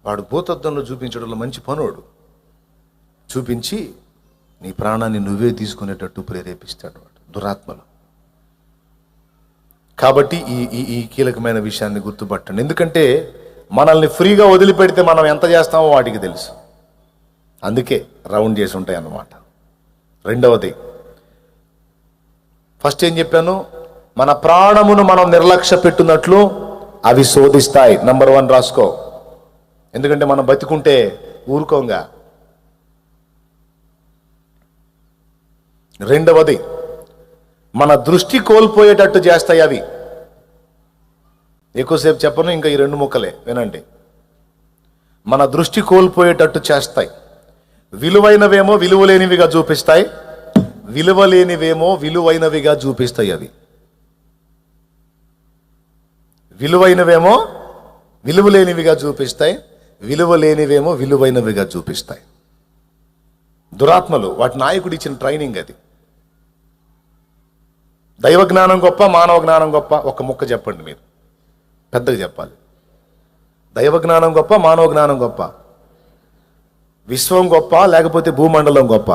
వాడు భూతత్వంలో చూపించడంలో మంచి పనోడు, చూపించి నీ ప్రాణాన్ని నువ్వే తీసుకునేటట్టు ప్రేరేపిస్తాడు వాడు, దురాత్మలు. కాబట్టి ఈ కీలకమైన విషయాన్ని గుర్తుపట్టండి. ఎందుకంటే మనల్ని ఫ్రీగా వదిలిపెడితే మనం ఎంత చేస్తామో వాటికి తెలుసు. అందుకే రౌండ్ చేసి ఉంటాయి అన్నమాట. రెండవది, ఫస్ట్ ఏం చెప్పాను, మన ప్రాణమును మనం నిర్లక్ష్య పెట్టున్నట్లు అవి శోధిస్తాయి. నంబర్ 1 రాసుకో. ఎందుకంటే మనం బతికుంటే ఊరుకోంగా. రెండవది, మన దృష్టి కోల్పోయేటట్టు చేస్తాయి అవి. ఎక్కువసేపు చెప్పను, ఇంకా ఈ 2 ముక్కలే వినండి. మన దృష్టి కోల్పోయేటట్టు చేస్తాయి. విలువైనవేమో విలువలేనివిగా చూపిస్తాయి, విలువలేనివేమో విలువైనవిగా చూపిస్తాయి. అవి విలువైనవేమో విలువలేనివిగా చూపిస్తాయి, విలువలేనివేమో విలువైనవిగా చూపిస్తాయి. దురాత్మలు, వాటి నాయకుడు ఇచ్చిన ట్రైనింగ్ అది. దైవ జ్ఞానం గొప్ప, మానవ జ్ఞానం గొప్ప? ఒక ముక్క చెప్పండి మీరు, పెద్దగా చెప్పాలి. దైవ జ్ఞానం గొప్ప, మానవ జ్ఞానం గొప్ప? విశ్వం గొప్ప లేకపోతే భూమండలం గొప్ప?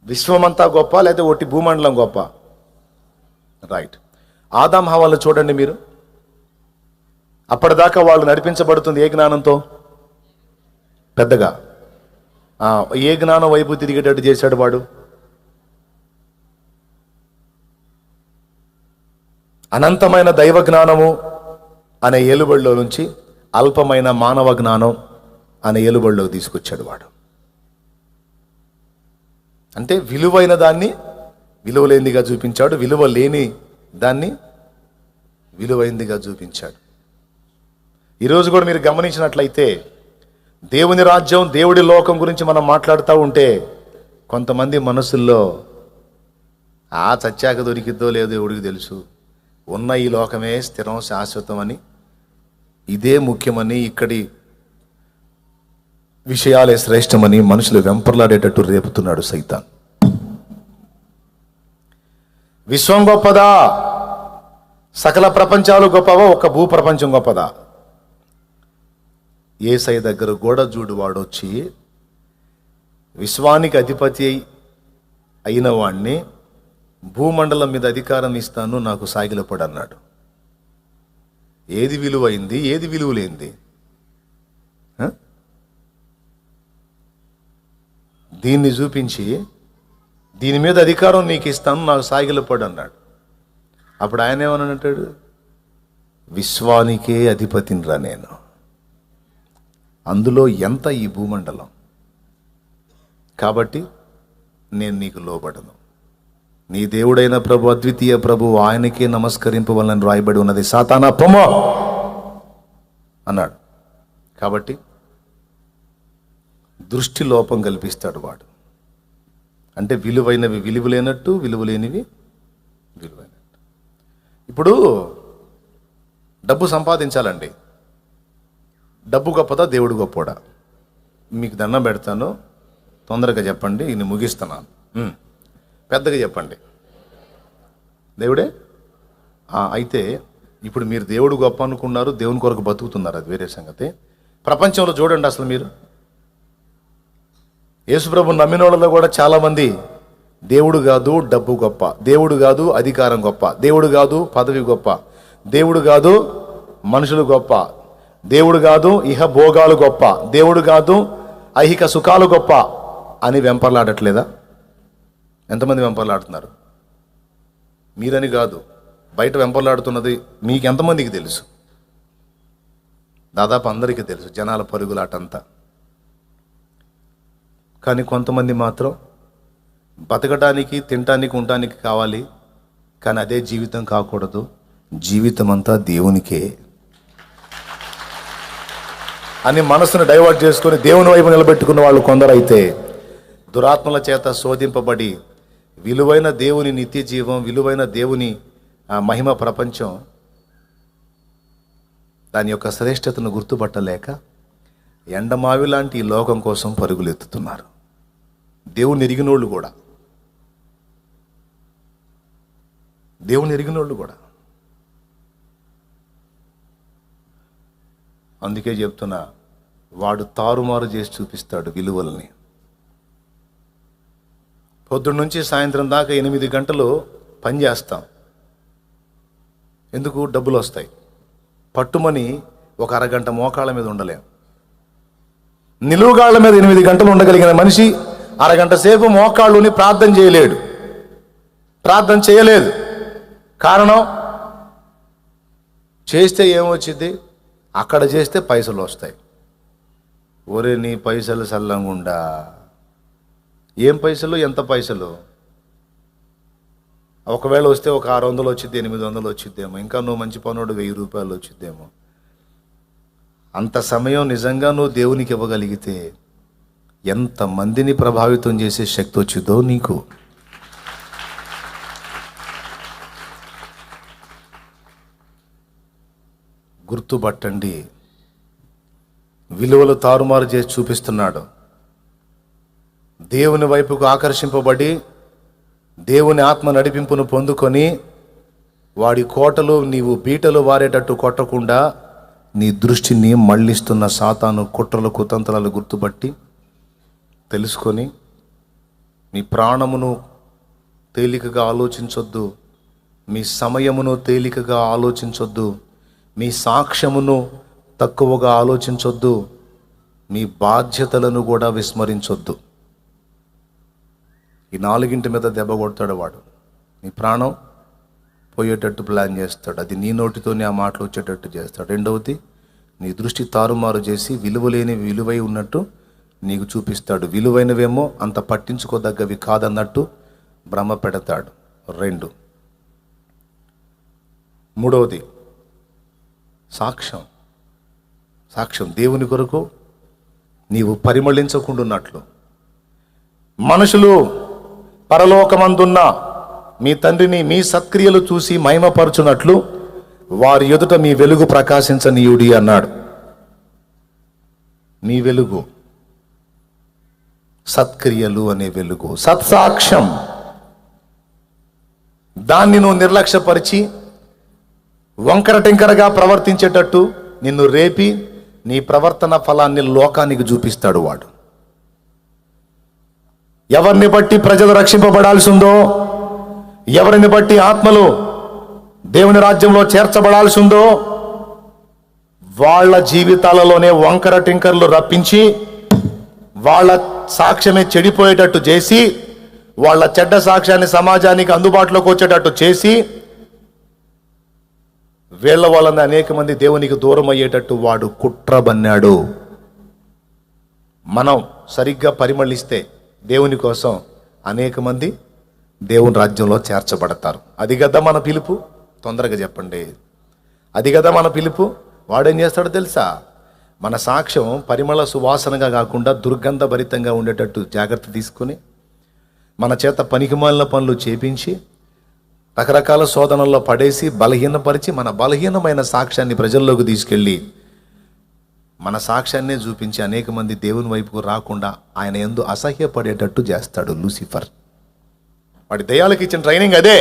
విశ్వమంతా గొప్ప లేకపోతే ఒట్టి భూమండలం గొప్ప? రైట్. ఆదాం హవ్వలను చూడండి మీరు. అప్పటిదాకా వాళ్ళు నడిపించబడుతుంది ఏ జ్ఞానంతో? పెద్దగా ఏ జ్ఞానం వైపు తిరిగేటట్టు చేశాడు వాడు? అనంతమైన దైవ జ్ఞానము అనే ఏలుబడిలో నుంచి అల్పమైన మానవ జ్ఞానం అనే ఏలుబడిలోకి తీసుకొచ్చాడు వాడు. అంటే విలువైన దాన్ని విలువలేనిదిగా చూపించాడు, విలువ లేని దాన్ని విలువైందిగా చూపించాడు. ఈరోజు కూడా మీరు గమనించినట్లయితే దేవుని రాజ్యం, దేవుడి లోకం గురించి మనం మాట్లాడుతూ ఉంటే కొంతమంది మనసుల్లో చచ్చాక దొరికిద్దో లేదో ఎవడికి తెలుసు, ఉన్న ఈ లోకమే స్థిరం శాశ్వతం అని, ఇదే ముఖ్యమని, ఇక్కడి విషయాలే శ్రేష్టమని మనుషులు వెంపర్లాడేటట్టు రేపుతున్నాడు సైతాన్. విశ్వం గొప్పదా? సకల ప్రపంచాలు గొప్పవా? ఒక్క భూ ప్రపంచం గొప్పదా? యేసయ్య దగ్గర గోడ చూడు వాడొచ్చి విశ్వానికి అధిపతి అయిన వాణ్ణి భూమండలం మీద అధికారం ఇస్తాను, నాకు సాగిలపడు అన్నాడు. ఏది విలువైంది, ఏది విలువలేంది? దీన్ని చూపించి దీని మీద అధికారం నీకు ఇస్తాను, నాకు సాగిలపడు అన్నాడు. అప్పుడు ఆయన ఏమని అంటాడు? విశ్వానికే అధిపతినిరా నేను, అందులో ఎంత ఈ భూమండలం, కాబట్టి నేను నీకు లోబడను. నీ దేవుడైన ప్రభు, అద్వితీయ ప్రభు, ఆయనకే నమస్కరింపవలని రాయబడి ఉన్నది. సాతానా పొమ్మో అన్నాడు. కాబట్టి దృష్టి లోపం కల్పిస్తాడు వాడు. అంటే విలువైనవి విలువలేనట్టు, విలువలేనివి విలువైనట్టు. ఇప్పుడు డబ్బు సంపాదించాలండి. డబ్బు గొప్పదా, దేవుడు గొప్పడా? మీకు దండం పెడతాను, తొందరగా చెప్పండి, ఇది ముగిస్తున్నాను. పెద్దగా చెప్పండి. దేవుడే. అయితే ఇప్పుడు మీరు దేవుడు గొప్ప అనుకున్నారు, దేవుని కొరకు బతుకుతున్నారు, అది వేరే సంగతి. ప్రపంచంలో చూడండి, అసలు మీరు యేసుప్రభుని నమ్మిన వాళ్ళలో కూడా చాలామంది దేవుడు కాదు డబ్బు గొప్ప, దేవుడు కాదు అధికారం గొప్ప, దేవుడు కాదు పదవి గొప్ప, దేవుడు కాదు మనుషులు గొప్ప, దేవుడు కాదు ఇహ భోగాలు గొప్ప, దేవుడు కాదు ఐహిక సుఖాలు గొప్ప అని వెంపర్లాడట్లేదా? ఎంతమంది వెంపర్లాడుతున్నారు? మీరని కాదు, బయట వెంపర్లాడుతున్నది మీకు ఎంతమందికి తెలుసు? దాదాపు అందరికీ తెలుసు, జనాల పరుగులాటంతా. కానీ కొంతమంది మాత్రం బతకడానికి, తినటానికి, ఉండటానికి కావాలి, కానీ అదే జీవితం కాకూడదు, జీవితం అంతా దేవునికే అని మనసును డైవర్ట్ చేసుకొని దేవుని వైపు నిలబెట్టుకున్న వాళ్ళు కొందరైతే దురాత్మల చేత శోధింపబడి విలువైన దేవుని నిత్య జీవం, విలువైన దేవుని మహిమ ప్రపంచం, దాని యొక్క శ్రేష్టతను గుర్తుపట్టలేక ఎండమావి లాంటి ఈ లోకం కోసం పరుగులెత్తుతున్నారు. దేవుని ఎరిగినోళ్ళు కూడా, దేవుని ఎరిగినోళ్ళు కూడా. అందుకే చెప్తున్నా, వాడు తారుమారు చేసి చూపిస్తాడు విలువల్ని. పొద్దున్న నుంచి సాయంత్రం దాకా 8 గంటలు పని చేస్తాం. ఎందుకు? డబ్బులు వస్తాయి. పట్టుమని ఒక అరగంట మోకాళ్ళ మీద ఉండలేం. నిలువుగాళ్ల మీద 8 గంటలు ఉండగలిగిన మనిషి అరగంట సేపు మోకాళ్ళుని ప్రార్థన చేయలేడు, ప్రార్థన చేయలేదు. కారణం, చేస్తే ఏమొచ్చింది? అక్కడ చేస్తే పైసలు వస్తాయి. ఒరే నీ పైసలు సల్లంగుండా. ఏం పైసలు? ఎంత పైసలు? ఒకవేళ వస్తే ఒక 600 వచ్చిద్ది, 800 వచ్చిద్దేమో, ఇంకా నువ్వు మంచి పనుడు 1000 రూపాయలు వచ్చిద్దేమో. అంత సమయం నిజంగా నువ్వు దేవునికి ఇవ్వగలిగితే ఎంతమందిని ప్రభావితం చేసే శక్తి వచ్చిందో నీకు. గుర్తుపట్టండి, విలువలు తారుమారు చేసి చూపిస్తున్నాడు. దేవుని వైపుకు ఆకర్షింపబడి దేవుని ఆత్మ నడిపింపును పొందుకొని వాడి కోటలు నీవు బీటలు వారేటట్టు కొట్టకుండా నీ దృష్టిని మళ్ళిస్తున్న సాతాను కుట్రలు, కుతంత్రాలు గుర్తుపట్టి తెలుసుకొని మీ ప్రాణమును తేలికగా ఆలోచించొద్దు, మీ సమయమును తేలికగా ఆలోచించొద్దు, మీ సాక్ష్యమును తక్కువగా ఆలోచించొద్దు, మీ బాధ్యతలను కూడా విస్మరించొద్దు. ఈ 4 మీద దెబ్బ కొడతాడు వాడు. నీ ప్రాణం పోయేటట్టు ప్లాన్ చేస్తాడు. అది నీ నోటితోనే ఆ మాటలు వచ్చేటట్టు చేస్తాడు. రెండవది, నీ దృష్టి తారుమారు చేసి విలువలేని విలువై ఉన్నట్టు నీకు చూపిస్తాడు. విలువైనవేమో అంత పట్టించుకోదగ్గవి కాదన్నట్టు భ్రమ పెడతాడు. 2, మూడవది సాక్ష్యం. సాక్ష్యం దేవుని కొరకు నీవు పరిమళించకుండున్నట్లు. మనుషులు పరలోకమందున్న మీ తండ్రిని మీ సత్క్రియలు చూసి మహిమపరచునట్లు వారి ఎదుట మీ వెలుగు ప్రకాశించనీయుడి అన్నాడు. మీ వెలుగు, సత్క్రియలు అనే వెలుగు, సత్సాక్ష్యం. దాన్ని నువ్వు నిర్లక్ష్యపరిచి వంకర టింకరగా ప్రవర్తించేటట్టు నిన్ను రేపి నీ ప్రవర్తన ఫలాన్ని లోకానికి చూపిస్తాడు వాడు. ఎవరిని బట్టి ప్రజలు రక్షింపబడాల్సి ఉందో, ఎవరిని బట్టి ఆత్మలు దేవుని రాజ్యంలో చేర్చబడాల్సి ఉందో వాళ్ళ జీవితాలలోనే వంకర టింకర్లు రప్పించి వాళ్ళ సాక్ష్యమే చెడిపోయేటట్టు చేసి, వాళ్ళ చెడ్డ సాక్ష్యాన్ని సమాజానికి అందుబాటులోకి వచ్చేటట్టు చేసి వీళ్ళ వలన అనేక మంది దేవునికి దూరం అయ్యేటట్టు వాడు కుట్ర బన్నాడు. మనం సరిగ్గా పరిమళిస్తే దేవుని కోసం అనేక మంది దేవుని రాజ్యంలో చేర్చబడతారు. అది కదా మన పిలుపు. తొందరగా చెప్పండి, అది కదా మన పిలుపు. వాడేం చేస్తాడో తెలుసా? మన సాక్ష్యం పరిమళ సువాసనగా కాకుండా దుర్గంధభరితంగా ఉండేటట్టు జాగ్రత్త తీసుకొని మన చేత పనికిమాలిన పనులు చేపించి రకరకాల శోధనల్లో పడేసి బలహీనపరిచి మన బలహీనమైన సాక్ష్యాన్ని ప్రజల్లోకి తీసుకెళ్ళి మన సాక్ష్యాన్నే చూపించి అనేక మంది దేవుని వైపుకు రాకుండా ఆయన యందు అసహ్యపడేటట్టు చేస్తాడు లూసిఫర్. వాడి దయ్యాలకు ఇచ్చిన ట్రైనింగ్ అదే.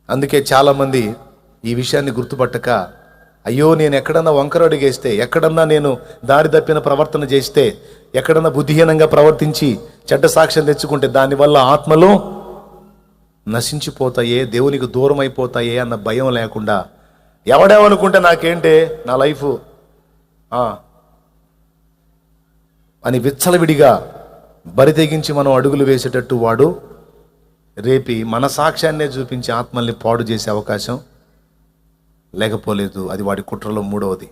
అందుకే చాలామంది ఈ విషయాన్ని గుర్తుపట్టక, అయ్యో నేను ఎక్కడన్నా వంకర అడిగేస్తే, ఎక్కడన్నా నేను దారి తప్పిన ప్రవర్తన చేస్తే, ఎక్కడన్నా బుద్ధిహీనంగా ప్రవర్తించి చెడ్డ సాక్ష్యం తెచ్చుకుంటే దానివల్ల ఆత్మలు నశించిపోతాయే, దేవునికి దూరం అయిపోతాయే అన్న భయం లేకుండా ఎవడేమనుకుంటే నాకేంటే నా లైఫ్ అని విచ్చలవిడిగా బరి తెగించి మనం అడుగులు వేసేటట్టు వాడు రేపి మన సాక్ష్యాన్నే చూపించి ఆత్మల్ని పాడు చేసే అవకాశం లేకపోలేదు. అది వాడి కుట్రలో మూడవది.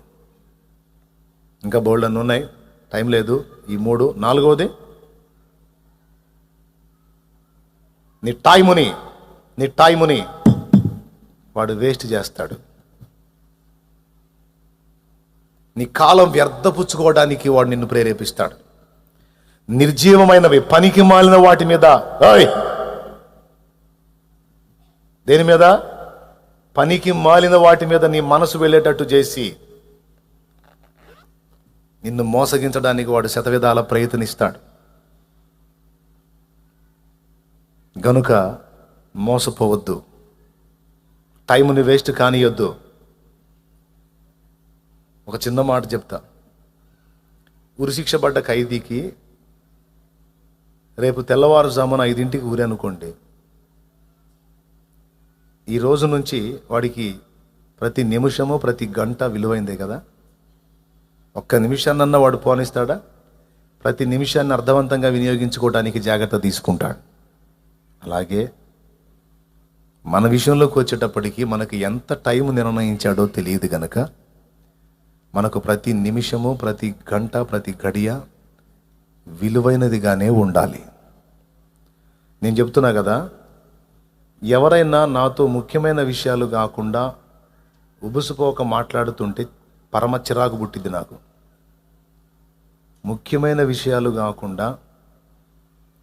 ఇంకా బోల్డ్ అన్నీ ఉన్నాయి, టైం లేదు. ఈ మూడు. నాలుగవది నీ టైముని వాడు వేస్ట్ చేస్తాడు. నీ కాలం వ్యర్థపుచ్చుకోవడానికి వాడు నిన్ను ప్రేరేపిస్తాడు. నిర్జీవమైనవి పనికి మాలిన వాటి మీద, దేని మీద? పనికి మాలిన వాటి మీద నీ మనసు వెళ్ళేటట్టు చేసి నిన్ను మోసగించడానికి వాడు శతవిధాల ప్రయత్నిస్తాడు. గనుక మోసపోవద్దు, టైంని వేస్ట్ కానియొద్దు. ఒక చిన్న మాట చెప్తా. ఉరిశిక్ష పడ్డ ఖైదీకి రేపు తెల్లవారుజామున 5ంటికి ఊరి అనుకోండి, ఈ రోజు నుంచి వాడికి ప్రతి నిమిషము ప్రతి గంట విలువైందే కదా. ఒక్క నిమిషాన్నన్నా వాడు పోనిస్తాడా? ప్రతి నిమిషాన్ని అర్థవంతంగా వినియోగించుకోవడానికి జాగ్రత్త తీసుకుంటాడు. అలాగే మన విషయంలోకి వచ్చేటప్పటికి మనకు ఎంత టైం నిర్ణయించాడో తెలియదు గనక మనకు ప్రతి నిమిషము ప్రతి గంట ప్రతి గడియ విలువైనదిగానే ఉండాలి. నేను చెప్తున్నా కదా, ఎవరైనా నాతో ముఖ్యమైన విషయాలు కాకుండా ఉబుసుపోక మాట్లాడుతుంటే పరమ చిరాకు పుట్టింది నాకు. ముఖ్యమైన విషయాలు కాకుండా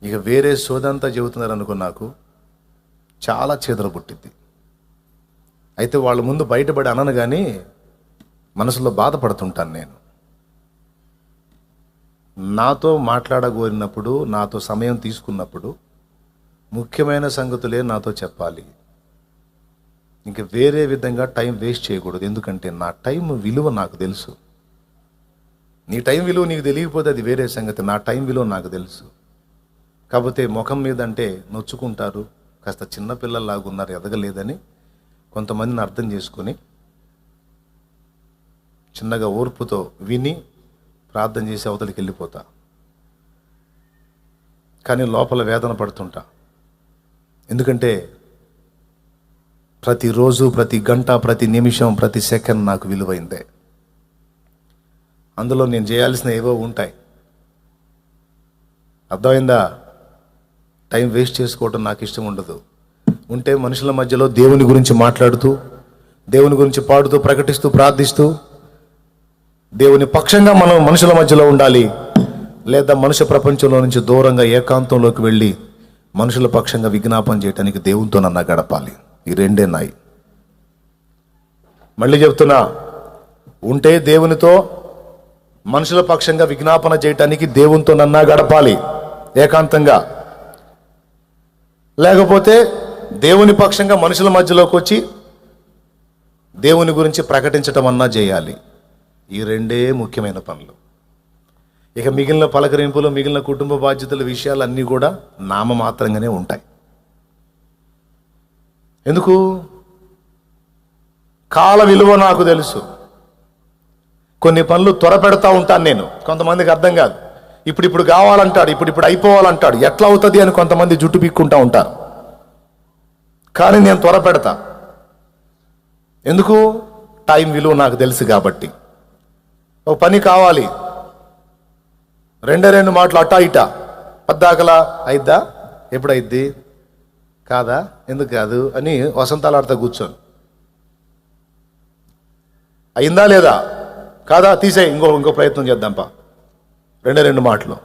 ఇక వేరే సోదంతా చెబుతున్నారు అనుకో, నాకు చాలా చేదర పుట్టింది. అయితే వాళ్ళ ముందు బయటపడి అనను కానీ మనసులో బాధపడుతుంటాను. నేను నాతో మాట్లాడగోరినప్పుడు, నాతో సమయం తీసుకున్నప్పుడు ముఖ్యమైన సంగతులే నాతో చెప్పాలి. ఇంక వేరే విధంగా టైం వేస్ట్ చేయకూడదు. ఎందుకంటే నా టైం విలువ నాకు తెలుసు. నీ టైం విలువ నీకు తెలియకపోతే అది వేరే సంగతి. నా టైం విలువ నాకు తెలుసు. కాకపోతే ముఖం మీద అంటే నొచ్చుకుంటారు, కాస్త చిన్నపిల్లల్లాగా ఉన్నారు, ఎదగలేదని కొంతమందిని అర్థం చేసుకొని చిన్నగా ఓర్పుతో విని ప్రార్థన చేసి అవతలికి వెళ్ళిపోతా. కానీ లోపల వేదన పడుతుంటా. ఎందుకంటే ప్రతిరోజు ప్రతి గంట ప్రతి నిమిషం ప్రతి సెకండ్ నాకు విలువైందే. అందులో నేను చేయాల్సిన ఏవో ఉంటాయి. అర్థమైందా? టైం వేస్ట్ చేసుకోవటం నాకు ఇష్టం ఉండదు. ఉంటే మనుషుల మధ్యలో దేవుని గురించి మాట్లాడుతూ, దేవుని గురించి పాడుతూ, ప్రకటిస్తూ, ప్రార్థిస్తూ దేవుని పక్షంగా మనం మనుషుల మధ్యలో ఉండాలి. లేదా మనుష్య ప్రపంచంలో నుంచి దూరంగా ఏకాంతంలోకి వెళ్ళి మనుషుల పక్షంగా విజ్ఞాపన చేయడానికి దేవునితో నన్ను గడపాలి. ఈ రెండే నాయి. మళ్ళీ చెప్తున్నా, ఉంటే దేవునితో మనుషుల పక్షంగా విజ్ఞాపన చేయటానికి దేవునితో నన్ను గడపాలి ఏకాంతంగా. లేకపోతే దేవుని పక్షంగా మనుషుల మధ్యలోకి వచ్చి దేవుని గురించి ప్రకటించటం అన్నా చేయాలి. ఈ రెండే ముఖ్యమైన పనులు. ఇక మిగిలిన పలకరింపులు, మిగిలిన కుటుంబ బాధ్యతల విషయాలు అన్నీ కూడా నామమాత్రంగానే ఉంటాయి. ఎందుకు? కాల విలువ నాకు తెలుసు. కొన్ని పనులు త్వర పెడతా ఉంటాను నేను. కొంతమందికి అర్థం కాదు. ఇప్పుడు కావాలంటాడు, ఇప్పుడు అయిపోవాలంటాడు. ఎట్లా అవుతుంది అని కొంతమంది జుట్టు పీక్కుంటా ఉంటారు. కానీ నేను త్వర పెడతా. ఎందుకు? టైం విలువ నాకు తెలుసు కాబట్టి. ఒక పని కావాలి, రెండు మాటలు అట్టా ఇటా పద్దాకలా అయిద్దా? ఎప్పుడైద్ది? కాదా? ఎందుకు కాదు అని వసంతాలు ఆడుతా కూర్చొని, అయిందా లేదా? కాదా? తీసేయి, ఇంకో ప్రయత్నం చేద్దాంపా. రెండు మాటలు.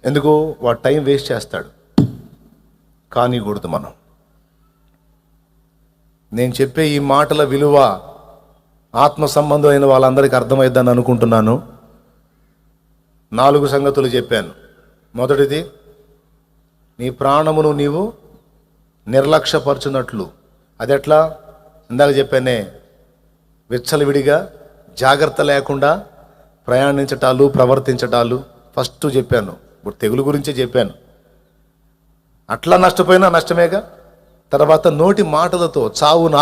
ఎందుకు? వాడు టైం వేస్ట్ చేస్తాడు. కానీకూడదు మనం. నేను చెప్పే ఈ మాటల విలువ ఆత్మ సంబంధమైన వాళ్ళందరికీ అర్థమైద్దని అనుకుంటున్నాను. 4 సంగతులు చెప్పాను. మొదటిది, నీ ప్రాణమును నీవు నిర్లక్ష్యపరచునట్లు. అది ఎట్లా? ఇందాక చెప్పానే, విచ్చలవిడిగా జాగ్రత్త లేకుండా ప్రయాణించటాలు, ప్రవర్తించటాలు ఫస్ట్ చెప్పాను. ఇప్పుడు తెగులు గురించి చెప్పాను. అట్లా నష్టపోయినా నష్టమేగా. తర్వాత నోటి మాటలతో చావును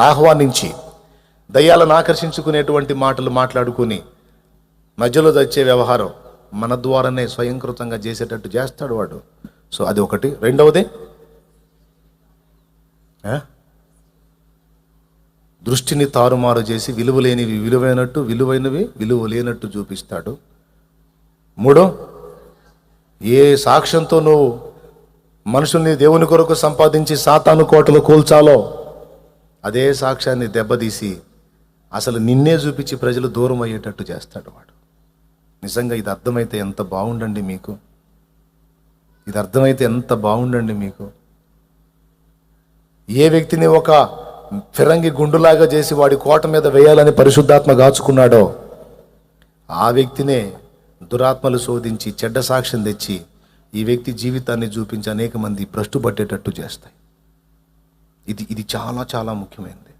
ఆహ్వానించి దయ్యాలను ఆకర్షించుకునేటువంటి మాటలు మాట్లాడుకుని మధ్యలో వచ్చే వ్యవహారం మన ద్వారానే స్వయంకృతంగా చేసేటట్టు చేస్తాడు వాడు. సో అది ఒకటి. రెండవది, దృష్టిని తారుమారు చేసి విలువలేనివి విలువైనట్టు, విలువైనవి విలువ లేనట్టు చూపిస్తాడు. 3, ఏ సాక్ష్యంతో నువ్వు మనుషుల్ని దేవుని కొరకు సంపాదించి సాతాను కోటలు కూల్చాలో అదే సాక్ష్యాన్ని దెబ్బతీసి అసలు నిన్నే చూపించి ప్రజలు దూరం అయ్యేటట్టు చేస్తాడు వాడు. నిజంగా ఇది అర్థమైతే ఎంత బాగుండండి మీకు. ఇది అర్థమైతే ఎంత బాగుండండి మీకు. ఏ వ్యక్తిని ఒక ఫిరంగి గుండులాగా చేసి వాడి కోట మీద వేయాలని పరిశుద్ధాత్మ గాచుకున్నాడో ఆ వ్యక్తినే దురాత్మలు శోధించి చెడ్డ సాక్ష్యం తెచ్చి ఈ వ్యక్తి జీవితాన్ని చూపించి అనేక మంది భ్రష్టు పట్టేటట్టు చేస్తాయి. ఇది చాలా చాలా ముఖ్యమైనది.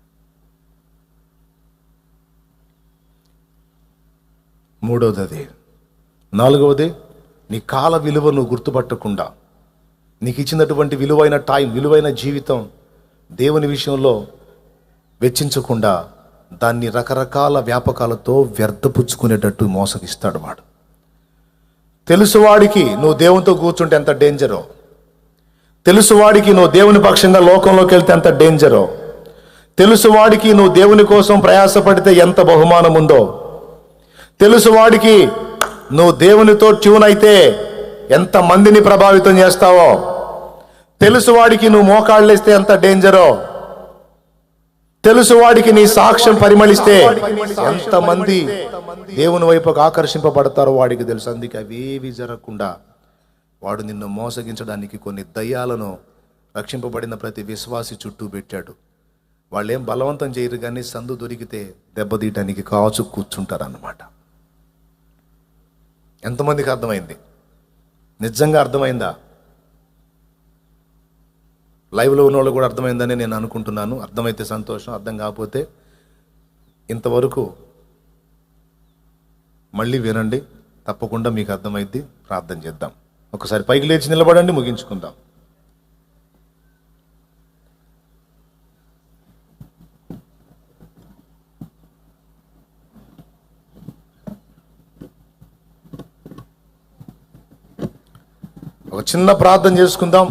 3వది. 4వది, నీ కాల విలువ నువ్వు గుర్తుపట్టకుండా, నీకు ఇచ్చినటువంటి విలువైన టైం, విలువైన జీవితం దేవుని విషయంలో వెచ్చించకుండా దాన్ని రకరకాల వ్యాపకాలతో వ్యర్థపుచ్చుకునేటట్టు మోసగిస్తాడు వాడు. తెలుసువాడికి నువ్వు దేవునితో కూర్చుంటే ఎంత డేంజరో, తెలుసువాడికి నువ్వు దేవుని పక్షంగా లోకంలోకి వెళ్తే ఎంత డేంజరో, తెలుసువాడికి నువ్వు దేవుని కోసం ప్రయాసపడితే ఎంత బహుమానం ఉందో, తెలుసువాడికి నువ్వు దేవునితో ట్యూన్ అయితే ఎంత మందిని ప్రభావితం చేస్తావో, తెలుసువాడికి నువ్వు మోకాళ్ళేస్తే ఎంత డేంజరో, తెలుసువాడికి నీ సాక్ష్యం పరిమళిస్తే ఎంతమంది దేవుని వైపుకు ఆకర్షింపబడతారో వాడికి తెలుసు. అందుకే అవేవి జరగకుండా వాడు నిన్ను మోసగించడానికి కొన్ని దయ్యాలను రక్షింపబడిన ప్రతి విశ్వాసి చుట్టూ పెట్టాడు. వాళ్ళేం బలవంతం చేయరు, కానీ సందు దొరికితే దెబ్బతీయటానికి కాచు కూర్చుంటారు అన్నమాట. ఎంతమందికి అర్థమైంది? నిజంగా అర్థమైందా? లైవ్లో ఉన్న వాళ్ళు కూడా అర్థమైందని నేను అనుకుంటున్నాను. అర్థమైతే సంతోషం, అర్థం కాకపోతే ఇంతవరకు మళ్ళీ వినండి, తప్పకుండా మీకు అర్థమైద్ది. ప్రార్థన చేద్దాం. ఒకసారి పైకి లేచి నిలబడండి, ముగించుకుందాం. ఒక చిన్న ప్రార్థన చేసుకుందాం.